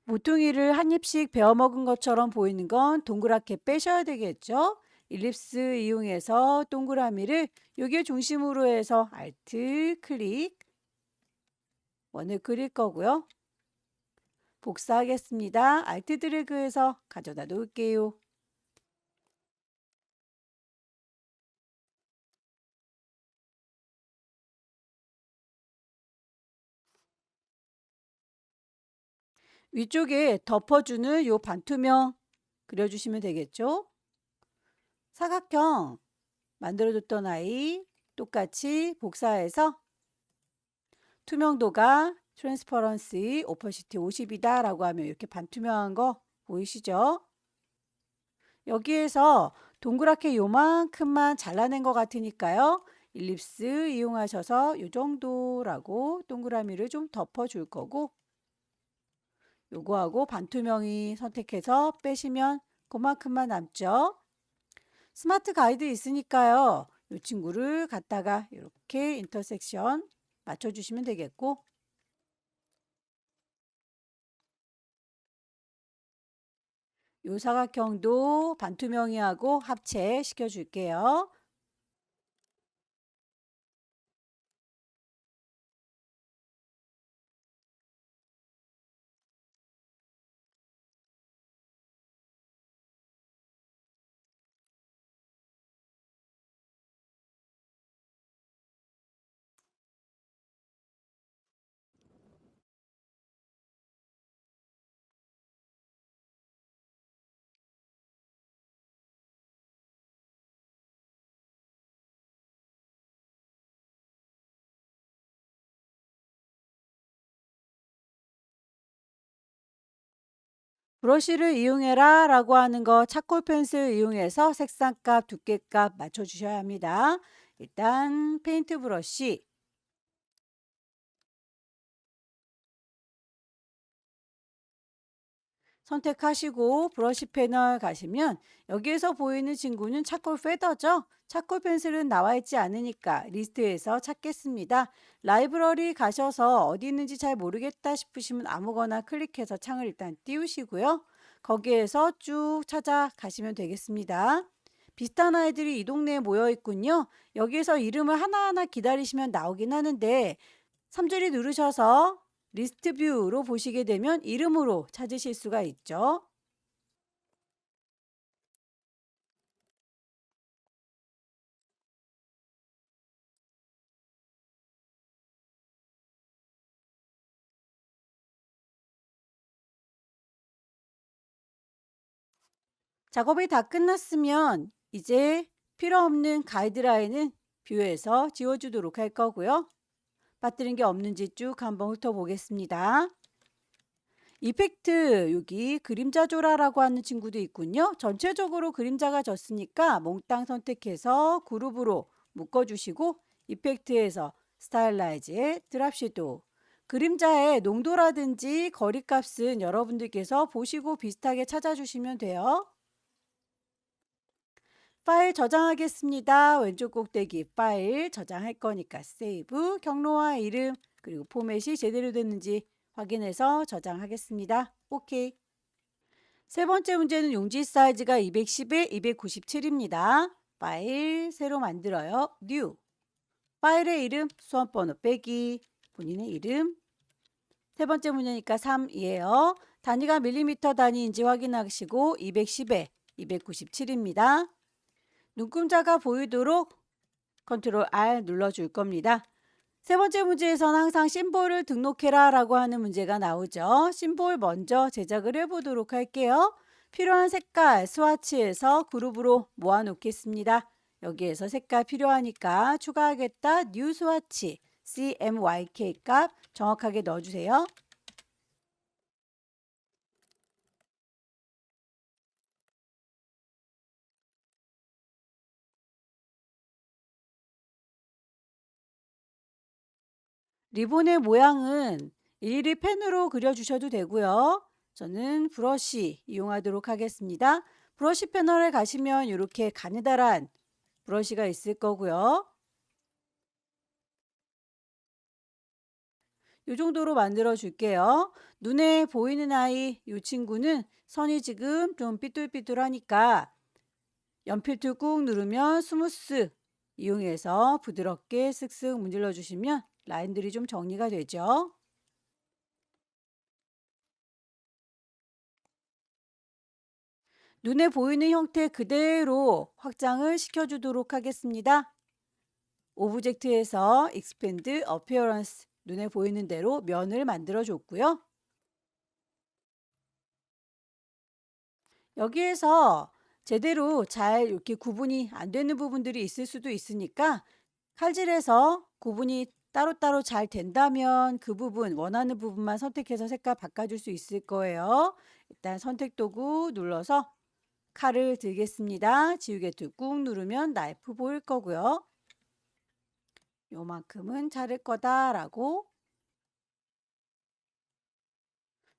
모퉁이를 한 입씩 베어 먹은 것처럼 보이는 건 동그랗게 빼셔야 되겠죠. 일립스 이용해서 동그라미를 여기에 중심으로 해서 Alt 클릭 원을 그릴 거고요. 복사하겠습니다. Alt 드래그해서 가져다 놓을게요. 위쪽에 덮어주는 요 반투명 그려주시면 되겠죠. 사각형 만들어줬던 아이 똑같이 복사해서 투명도가 트랜스퍼런시 오퍼시티 50이다 라고 하면 이렇게 반투명한 거 보이시죠? 여기에서 동그랗게 요만큼만 잘라낸 것 같으니까요. 일립스 이용하셔서 요 정도라고 동그라미를 좀 덮어줄 거고, 요거하고 반투명이 선택해서 빼시면 그만큼만 남죠. 스마트 가이드 있으니까요. 이 친구를 갖다가 이렇게 인터섹션 맞춰주시면 되겠고, 요 사각형도 반투명이하고 합체시켜 줄게요. 브러쉬를 이용해라 라고 하는 거 차콜 펜슬 이용해서 색상값, 두께값 맞춰주셔야 합니다. 일단 페인트 브러쉬 선택하시고 브러쉬 패널 가시면 여기에서 보이는 친구는 차콜 페더죠. 차콜 펜슬은 나와 있지 않으니까 리스트에서 찾겠습니다. 라이브러리 가셔서 어디 있는지 잘 모르겠다 싶으시면 아무거나 클릭해서 창을 일단 띄우시고요. 거기에서 쭉 찾아가시면 되겠습니다. 비슷한 아이들이 이 동네에 모여 있군요. 여기에서 이름을 하나하나 기다리시면 나오긴 하는데 3줄이 누르셔서 리스트 뷰로 보시게 되면 이름으로 찾으실 수가 있죠. 작업이 다 끝났으면 이제 필요 없는 가이드라인은 뷰에서 지워주도록 할 거고요. 빠뜨린 게 없는지 쭉 한번 훑어보겠습니다. 이펙트 여기 그림자 조라라고 하는 친구도 있군요. 전체적으로 그림자가 졌으니까 몽땅 선택해서 그룹으로 묶어주시고 이펙트에서 스타일라이즈에 드랍 섀도우 그림자의 농도라든지 거리값은 여러분들께서 보시고 비슷하게 찾아주시면 돼요. 파일 저장하겠습니다. 왼쪽 꼭대기 파일 저장할 거니까 세이브, 경로와 이름, 그리고 포맷이 제대로 됐는지 확인해서 저장하겠습니다. 오케이. 세 번째 문제는 용지 사이즈가 210에 297입니다. 파일 새로 만들어요. 뉴. 파일의 이름, 수험번호 빼기, 본인의 이름. 세 번째 문제니까 3이에요. 단위가 밀리미터 단위인지 확인하시고 210에 297입니다. 눈금자가 보이도록 컨트롤 R 눌러줄 겁니다. 세 번째 문제에서는 항상 심볼을 등록해라 라고 하는 문제가 나오죠. 심볼 먼저 제작을 해보도록 할게요. 필요한 색깔 스와치에서 그룹으로 모아 놓겠습니다. 여기에서 색깔 필요하니까 추가하겠다. 뉴 스와치 CMYK 값 정확하게 넣어주세요. 리본의 모양은 일일이 펜으로 그려주셔도 되고요. 저는 브러쉬 이용하도록 하겠습니다. 브러쉬 패널에 가시면 이렇게 가느다란 브러쉬가 있을 거고요. 이 정도로 만들어 줄게요. 눈에 보이는 아이 이 친구는 선이 지금 좀 삐뚤삐뚤하니까 연필 툴 꾹 누르면 스무스 이용해서 부드럽게 쓱쓱 문질러 주시면 라인들이 좀 정리가 되죠. 눈에 보이는 형태 그대로 확장을 시켜주도록 하겠습니다. 오브젝트에서 Expand Appearance 눈에 보이는 대로 면을 만들어 줬고요. 여기에서 제대로 잘 이렇게 구분이 안 되는 부분들이 있을 수도 있으니까 칼질해서 구분이 따로따로 잘 된다면 그 부분 원하는 부분만 선택해서 색깔 바꿔줄 수 있을 거예요. 일단 선택 도구 눌러서 칼을 들겠습니다. 지우개 툴 꾹 누르면 나이프 보일 거고요. 요만큼은 자를 거다라고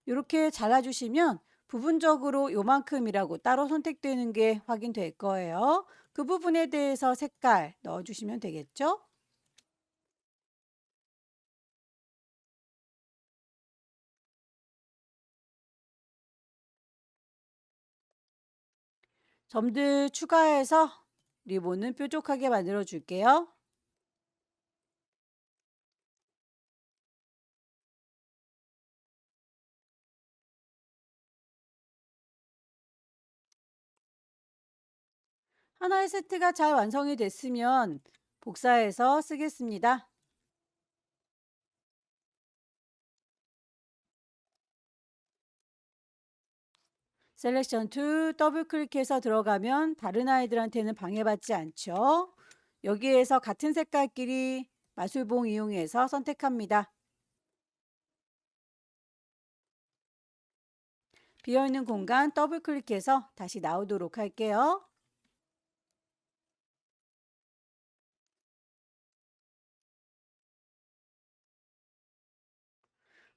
이렇게 잘라주시면 부분적으로 요만큼이라고 따로 선택되는 게 확인될 거예요. 그 부분에 대해서 색깔 넣어주시면 되겠죠? 점들 추가해서 리본은 뾰족하게 만들어 줄게요. 하나의 세트가 잘 완성이 됐으면 복사해서 쓰겠습니다. 셀렉션 툴 더블 클릭해서 들어가면 다른 아이들한테는 방해받지 않죠. 여기에서 같은 색깔끼리 마술봉 이용해서 선택합니다. 비어있는 공간 더블 클릭해서 다시 나오도록 할게요.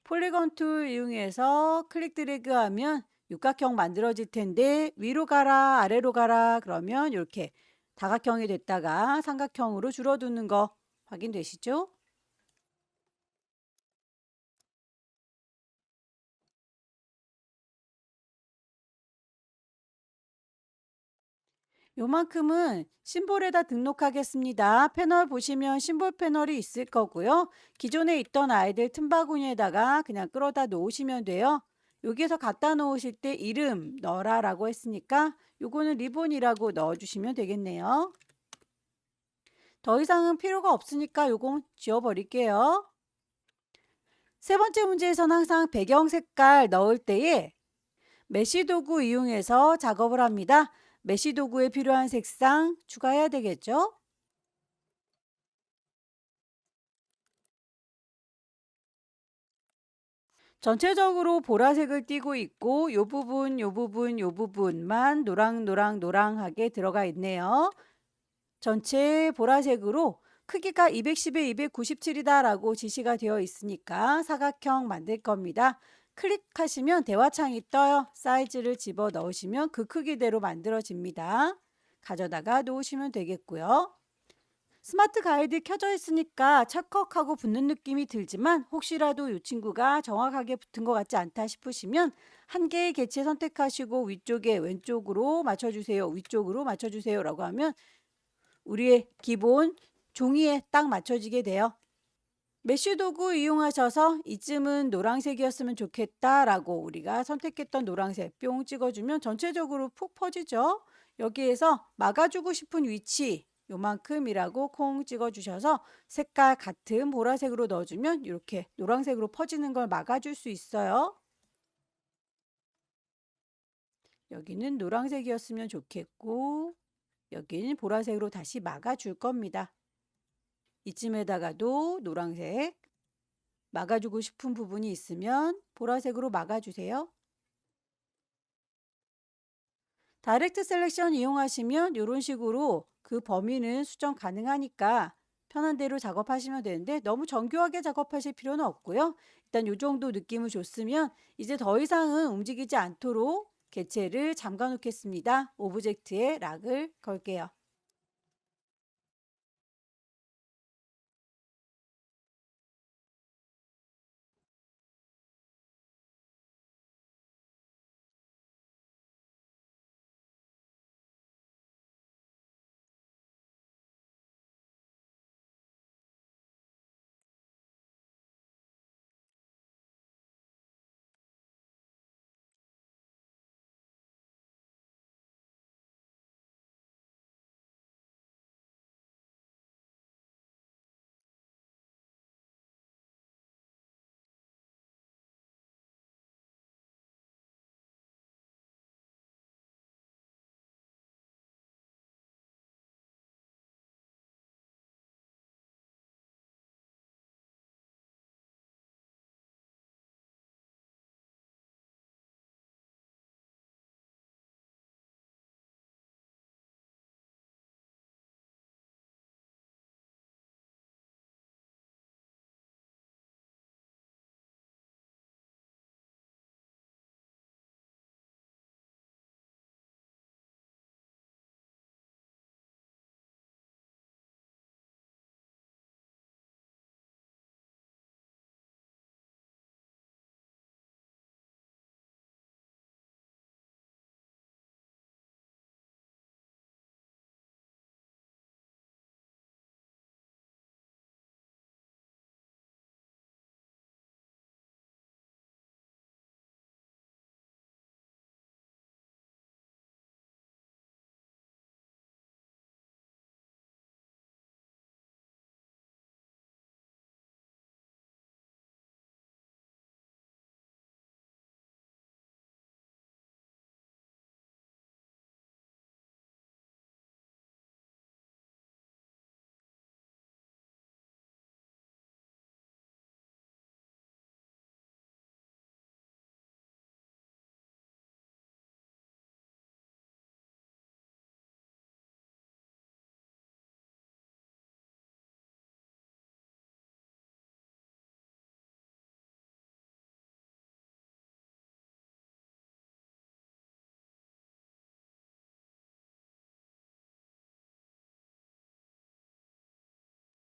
폴리건 툴 이용해서 클릭 드래그 하면 육각형 만들어질 텐데 위로 가라 아래로 가라 그러면 이렇게 다각형이 됐다가 삼각형으로 줄어드는 거 확인되시죠? 요만큼은 심볼에다 등록하겠습니다. 패널 보시면 심볼 패널이 있을 거고요. 기존에 있던 아이들 틈바구니에다가 그냥 끌어다 놓으시면 돼요. 여기에서 갖다 놓으실 때 이름 넣어라 라고 했으니까 요거는 리본이라고 넣어주시면 되겠네요. 더 이상은 필요가 없으니까 요건 지워버릴게요. 세 번째 문제에서는 항상 배경 색깔 넣을 때에 메쉬 도구 이용해서 작업을 합니다. 메쉬 도구에 필요한 색상 추가해야 되겠죠? 전체적으로 보라색을 띠고 있고 요 부분, 요 부분, 요 부분만 노랑노랑노랑하게 들어가 있네요. 전체 보라색으로 크기가 210에 297이다 라고 지시가 되어 있으니까 사각형 만들 겁니다. 클릭하시면 대화창이 떠요. 사이즈를 집어 넣으시면 그 크기대로 만들어집니다. 가져다가 놓으시면 되겠고요. 스마트 가이드 켜져 있으니까 찰컥하고 붙는 느낌이 들지만 혹시라도 이 친구가 정확하게 붙은 것 같지 않다 싶으시면 한 개의 개체 선택하시고 위쪽에 왼쪽으로 맞춰주세요. 위쪽으로 맞춰주세요 라고 하면 우리의 기본 종이에 딱 맞춰지게 돼요. 메쉬 도구 이용하셔서 이쯤은 노란색이었으면 좋겠다 라고 우리가 선택했던 노란색 뿅 찍어주면 전체적으로 푹 퍼지죠. 여기에서 막아주고 싶은 위치 요만큼이라고 콩 찍어주셔서 색깔 같은 보라색으로 넣어주면 이렇게 노란색으로 퍼지는 걸 막아줄 수 있어요. 여기는 노란색이었으면 좋겠고 여기는 보라색으로 다시 막아줄 겁니다. 이쯤에다가도 노란색 막아주고 싶은 부분이 있으면 보라색으로 막아주세요. 다이렉트 셀렉션 이용하시면 이런 식으로 그 범위는 수정 가능하니까 편한 대로 작업하시면 되는데 너무 정교하게 작업하실 필요는 없고요. 일단 이 정도 느낌을 줬으면 이제 더 이상은 움직이지 않도록 개체를 잠가 놓겠습니다. 오브젝트에 락을 걸게요.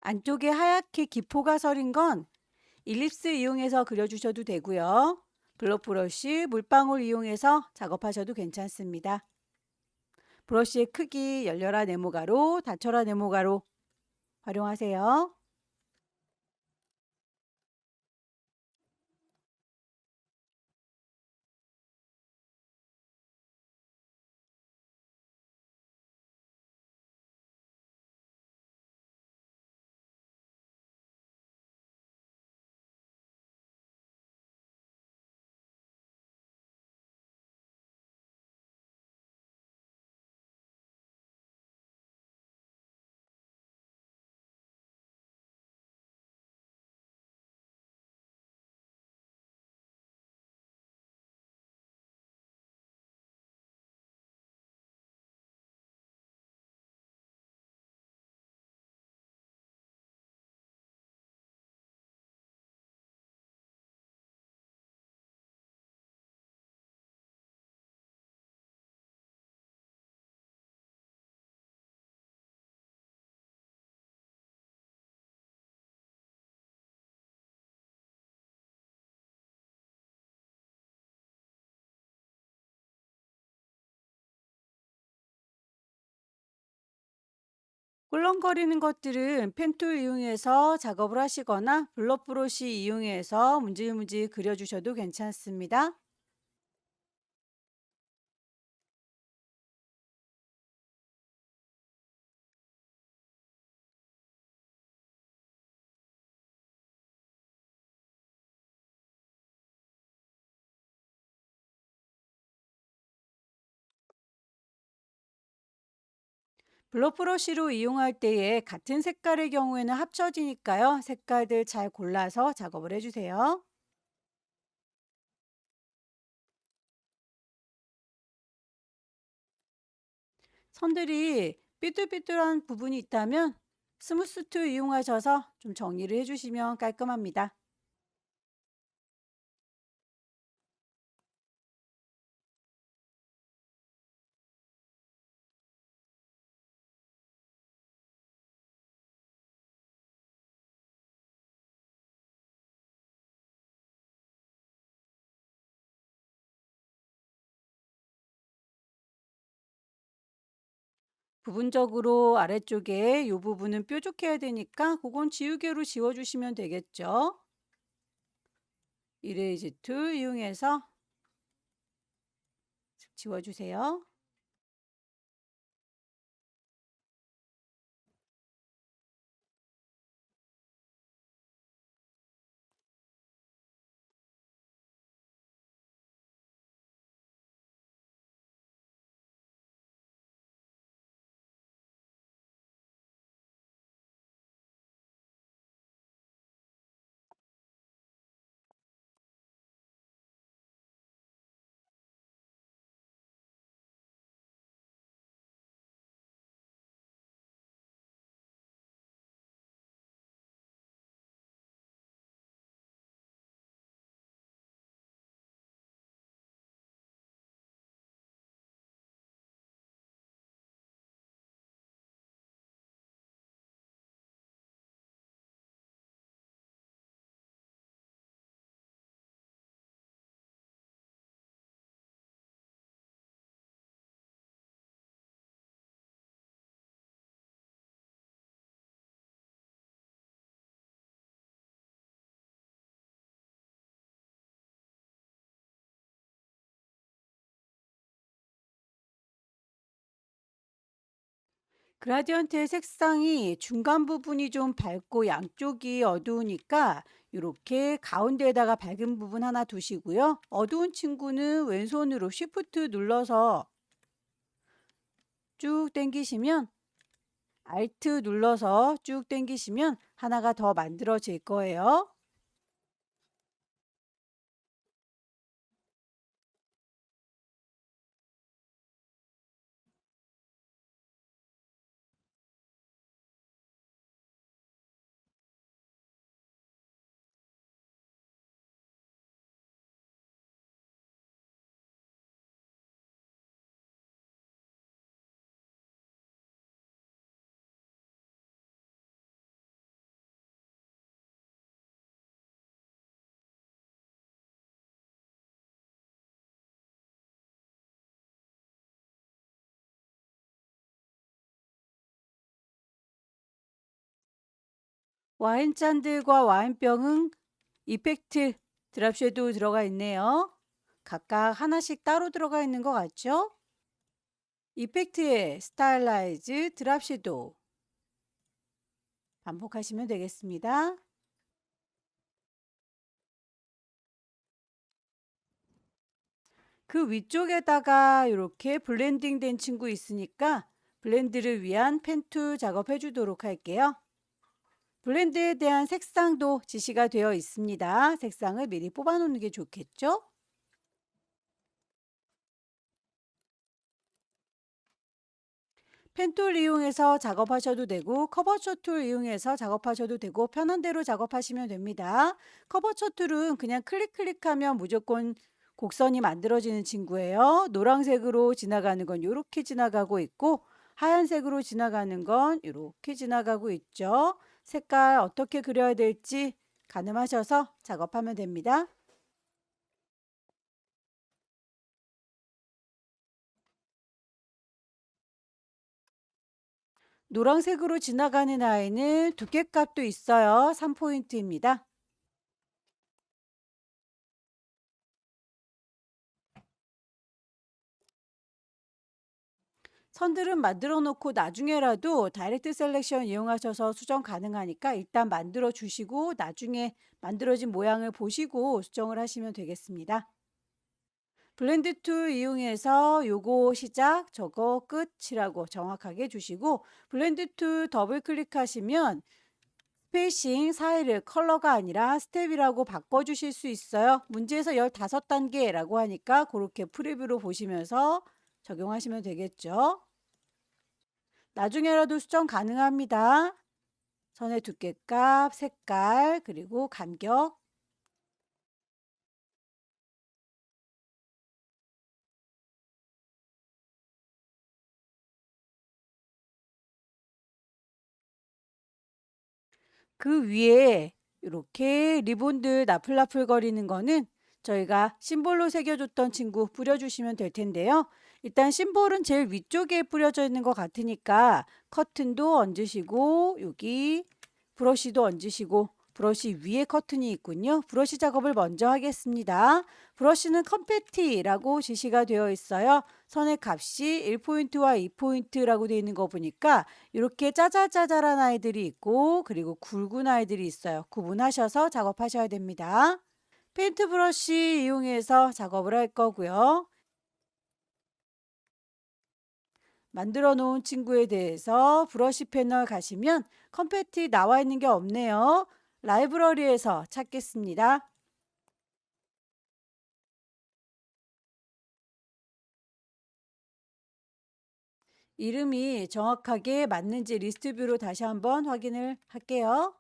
안쪽에 하얗게 기포가 서린 건 일립스 이용해서 그려주셔도 되고요. 블럭 브러쉬, 물방울 이용해서 작업하셔도 괜찮습니다. 브러쉬의 크기 열려라 네모가로, 닫혀라 네모가로 활용하세요. 꿀렁거리는 것들은 펜툴 이용해서 작업을 하시거나 블러프로시 이용해서 문질문질 그려주셔도 괜찮습니다. 블러프러쉬로 이용할 때에 같은 색깔의 경우에는 합쳐지니까요. 색깔들 잘 골라서 작업을 해주세요. 선들이 삐뚤삐뚤한 부분이 있다면 스무스 툴 이용하셔서 좀 정리를 해주시면 깔끔합니다. 부분적으로 아래쪽에 이 부분은 뾰족해야 되니까 그건 지우개로 지워주시면 되겠죠. 이레이즈 툴 이용해서 지워주세요. 그라디언트의 색상이 중간 부분이 좀 밝고 양쪽이 어두우니까 이렇게 가운데에다가 밝은 부분 하나 두시고요. 어두운 친구는 왼손으로 쉬프트 눌러서 쭉 당기시면 알트 눌러서 쭉 당기시면 하나가 더 만들어질 거예요. 와인잔들과 와인병은 이펙트 드랍 섀도우 들어가 있네요. 각각 하나씩 따로 들어가 있는 것 같죠? 이펙트의 스타일라이즈 드랍 섀도우 반복하시면 되겠습니다. 그 위쪽에다가 이렇게 블렌딩 된 친구 있으니까 블렌드를 위한 펜툴 작업해 주도록 할게요. 블렌드에 대한 색상도 지시가 되어 있습니다. 색상을 미리 뽑아 놓는 게 좋겠죠? 펜툴 이용해서 작업하셔도 되고 커버처 툴 이용해서 작업하셔도 되고 편한 대로 작업하시면 됩니다. 커버처 툴은 그냥 클릭하면 무조건 곡선이 만들어지는 친구예요. 노란색으로 지나가는 건 이렇게 지나가고 있고 하얀색으로 지나가는 건 이렇게 지나가고 있죠. 색깔 어떻게 그려야 될지 가늠하셔서 작업하면 됩니다. 노란색으로 지나가는 아이는 두께값도 있어요. 3포인트입니다. 선들은 만들어 놓고 나중에라도 다이렉트 셀렉션 이용하셔서 수정 가능하니까 일단 만들어 주시고 나중에 만들어진 모양을 보시고 수정을 하시면 되겠습니다. 블렌드 툴 이용해서 요거 시작, 저거 끝이라고 정확하게 주시고 블렌드 툴 더블 클릭하시면 스페이싱 사이를 컬러가 아니라 스텝이라고 바꿔주실 수 있어요. 문제에서 15단계라고 하니까 그렇게 프리뷰로 보시면서 적용하시면 되겠죠. 나중에라도 수정 가능합니다. 선의 두께값, 색깔, 그리고 간격. 그 위에 이렇게 리본들 나풀나풀 거리는 거는 저희가 심볼로 새겨줬던 친구 뿌려주시면 될 텐데요. 일단 심볼은 제일 위쪽에 뿌려져 있는 것 같으니까 커튼도 얹으시고 여기 브러쉬도 얹으시고 브러쉬 위에 커튼이 있군요. 브러쉬 작업을 먼저 하겠습니다. 브러쉬는 컴패티라고 지시가 되어 있어요. 선의 값이 1포인트와 2포인트라고 되어 있는 거 보니까 이렇게 짜잘짜잘한 아이들이 있고 그리고 굵은 아이들이 있어요. 구분하셔서 작업하셔야 됩니다. 페인트 브러쉬 이용해서 작업을 할 거고요. 만들어 놓은 친구에 대해서 브러쉬 패널 가시면 컴패티 나와 있는 게 없네요. 라이브러리에서 찾겠습니다. 이름이 정확하게 맞는지 리스트뷰로 다시 한번 확인을 할게요.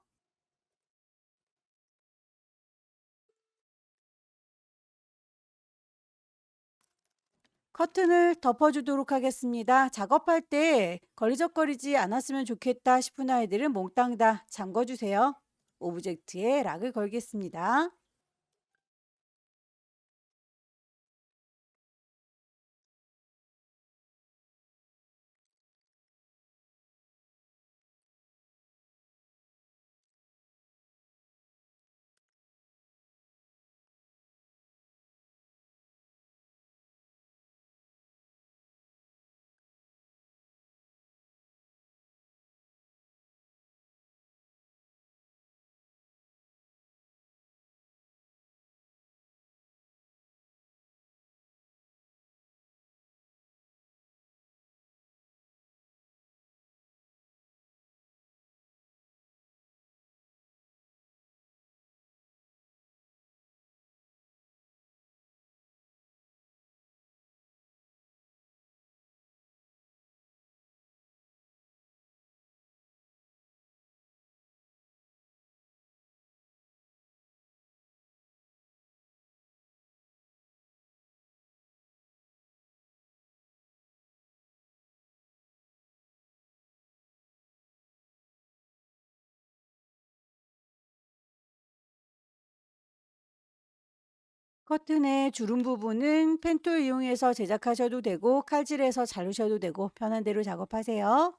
커튼을 덮어주도록 하겠습니다. 작업할 때 걸리적거리지 않았으면 좋겠다 싶은 아이들은 몽땅 다 잠궈주세요. 오브젝트에 락을 걸겠습니다. 커튼의 주름 부분은 펜툴 이용해서 제작하셔도 되고 칼질해서 자르셔도 되고 편한 대로 작업하세요.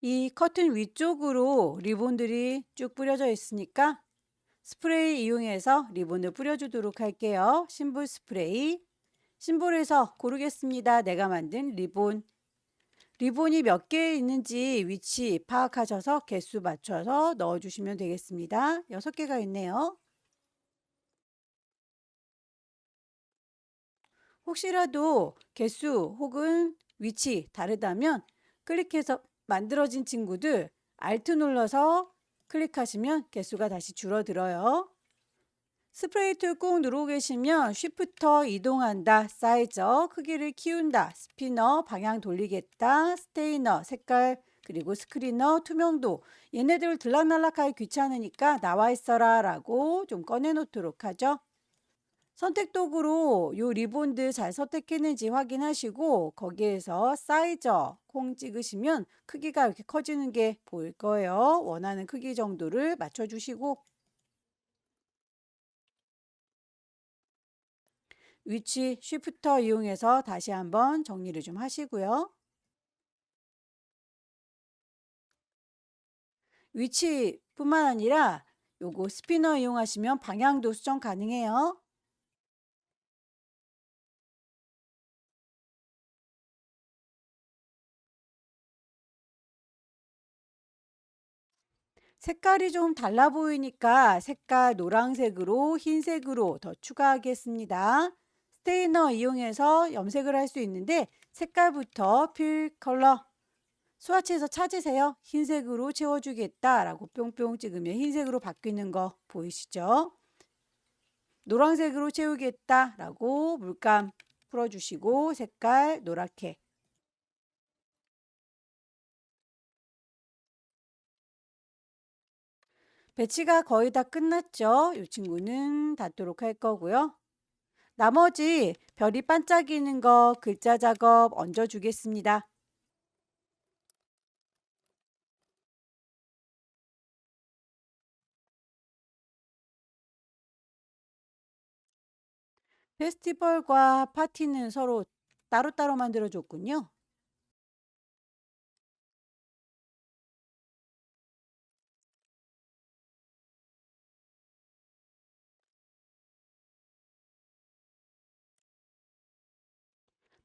이 커튼 위쪽으로 리본들이 쭉 뿌려져 있으니까 스프레이 이용해서 리본을 뿌려주도록 할게요. 심볼 스프레이. 심볼에서 고르겠습니다. 내가 만든 리본. 리본이 몇 개 있는지 위치 파악하셔서 개수 맞춰서 넣어주시면 되겠습니다. 6개가 있네요. 혹시라도 개수 혹은 위치 다르다면 클릭해서 만들어진 친구들 Alt 눌러서 클릭하시면 개수가 다시 줄어들어요. 스프레이 툴 꾹 누르고 계시면 쉬프터 이동한다, 사이저 크기를 키운다, 스피너 방향 돌리겠다, 스테이너 색깔 그리고 스크리너 투명도 얘네들 들락날락하기 귀찮으니까 나와 있어라 라고 좀 꺼내 놓도록 하죠. 선택 도구로 요 리본들 잘 선택했는지 확인하시고 거기에서 사이저 콩 찍으시면 크기가 이렇게 커지는 게 보일 거예요. 원하는 크기 정도를 맞춰주시고 위치 쉬프터 이용해서 다시 한번 정리를 좀 하시고요. 위치뿐만 아니라 요거 스피너 이용하시면 방향도 수정 가능해요. 색깔이 좀 달라 보이니까 색깔 노란색으로 흰색으로 더 추가하겠습니다. 스테이너 이용해서 염색을 할 수 있는데 색깔부터 필 컬러 스와치에서 찾으세요. 흰색으로 채워주겠다라고 뿅뿅 찍으면 흰색으로 바뀌는 거 보이시죠? 노란색으로 채우겠다라고 물감 풀어주시고 색깔 노랗게 배치가 거의 다 끝났죠? 이 친구는 닫도록 할 거고요. 나머지 별이 반짝이는 거 글자 작업 얹어 주겠습니다. 페스티벌과 파티는 서로 따로따로 만들어 줬군요.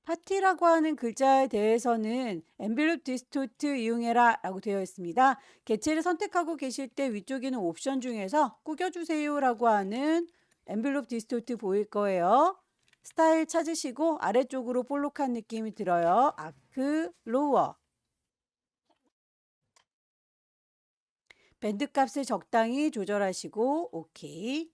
파티라고 하는 글자에 대해서는 엔벨롭 디스토트 이용해라 라고 되어 있습니다. 개체를 선택하고 계실 때 위쪽에 있는 옵션 중에서 꾸겨주세요 라고 하는 엔벨롭 디스토트 보일 거예요. 스타일 찾으시고 아래쪽으로 볼록한 느낌이 들어요. 아크 로워 밴드 값을 적당히 조절하시고 오케이.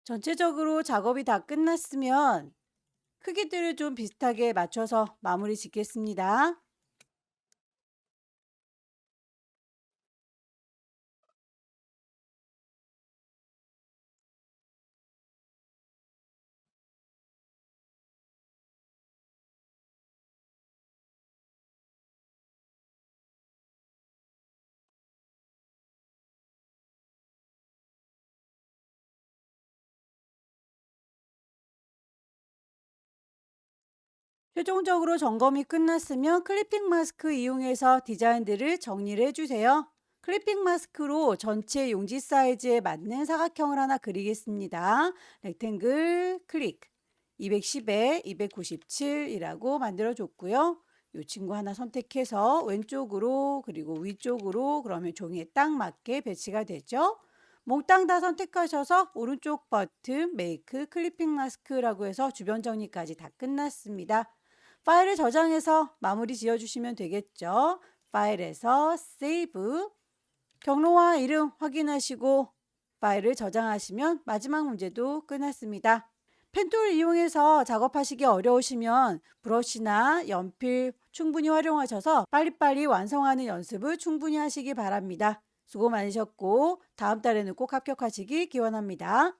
전체적으로 작업이 다 끝났으면 크기들을 좀 비슷하게 맞춰서 마무리 짓겠습니다. 최종적으로 점검이 끝났으면 클리핑 마스크 이용해서 디자인들을 정리를 해주세요. 클리핑 마스크로 전체 용지 사이즈에 맞는 사각형을 하나 그리겠습니다. 렉탱글 클릭 210에 297이라고 만들어 줬고요. 이 친구 하나 선택해서 왼쪽으로 그리고 위쪽으로 그러면 종이에 딱 맞게 배치가 되죠. 몽땅 다 선택하셔서 오른쪽 버튼 메이크 클리핑 마스크라고 해서 주변 정리까지 다 끝났습니다. 파일을 저장해서 마무리 지어주시면 되겠죠. 파일에서 세이브, 경로와 이름 확인하시고 파일을 저장하시면 마지막 문제도 끝났습니다. 펜툴을 이용해서 작업하시기 어려우시면 브러쉬나 연필 충분히 활용하셔서 빨리빨리 완성하는 연습을 충분히 하시기 바랍니다. 수고 많으셨고 다음 달에는 꼭 합격하시기 기원합니다.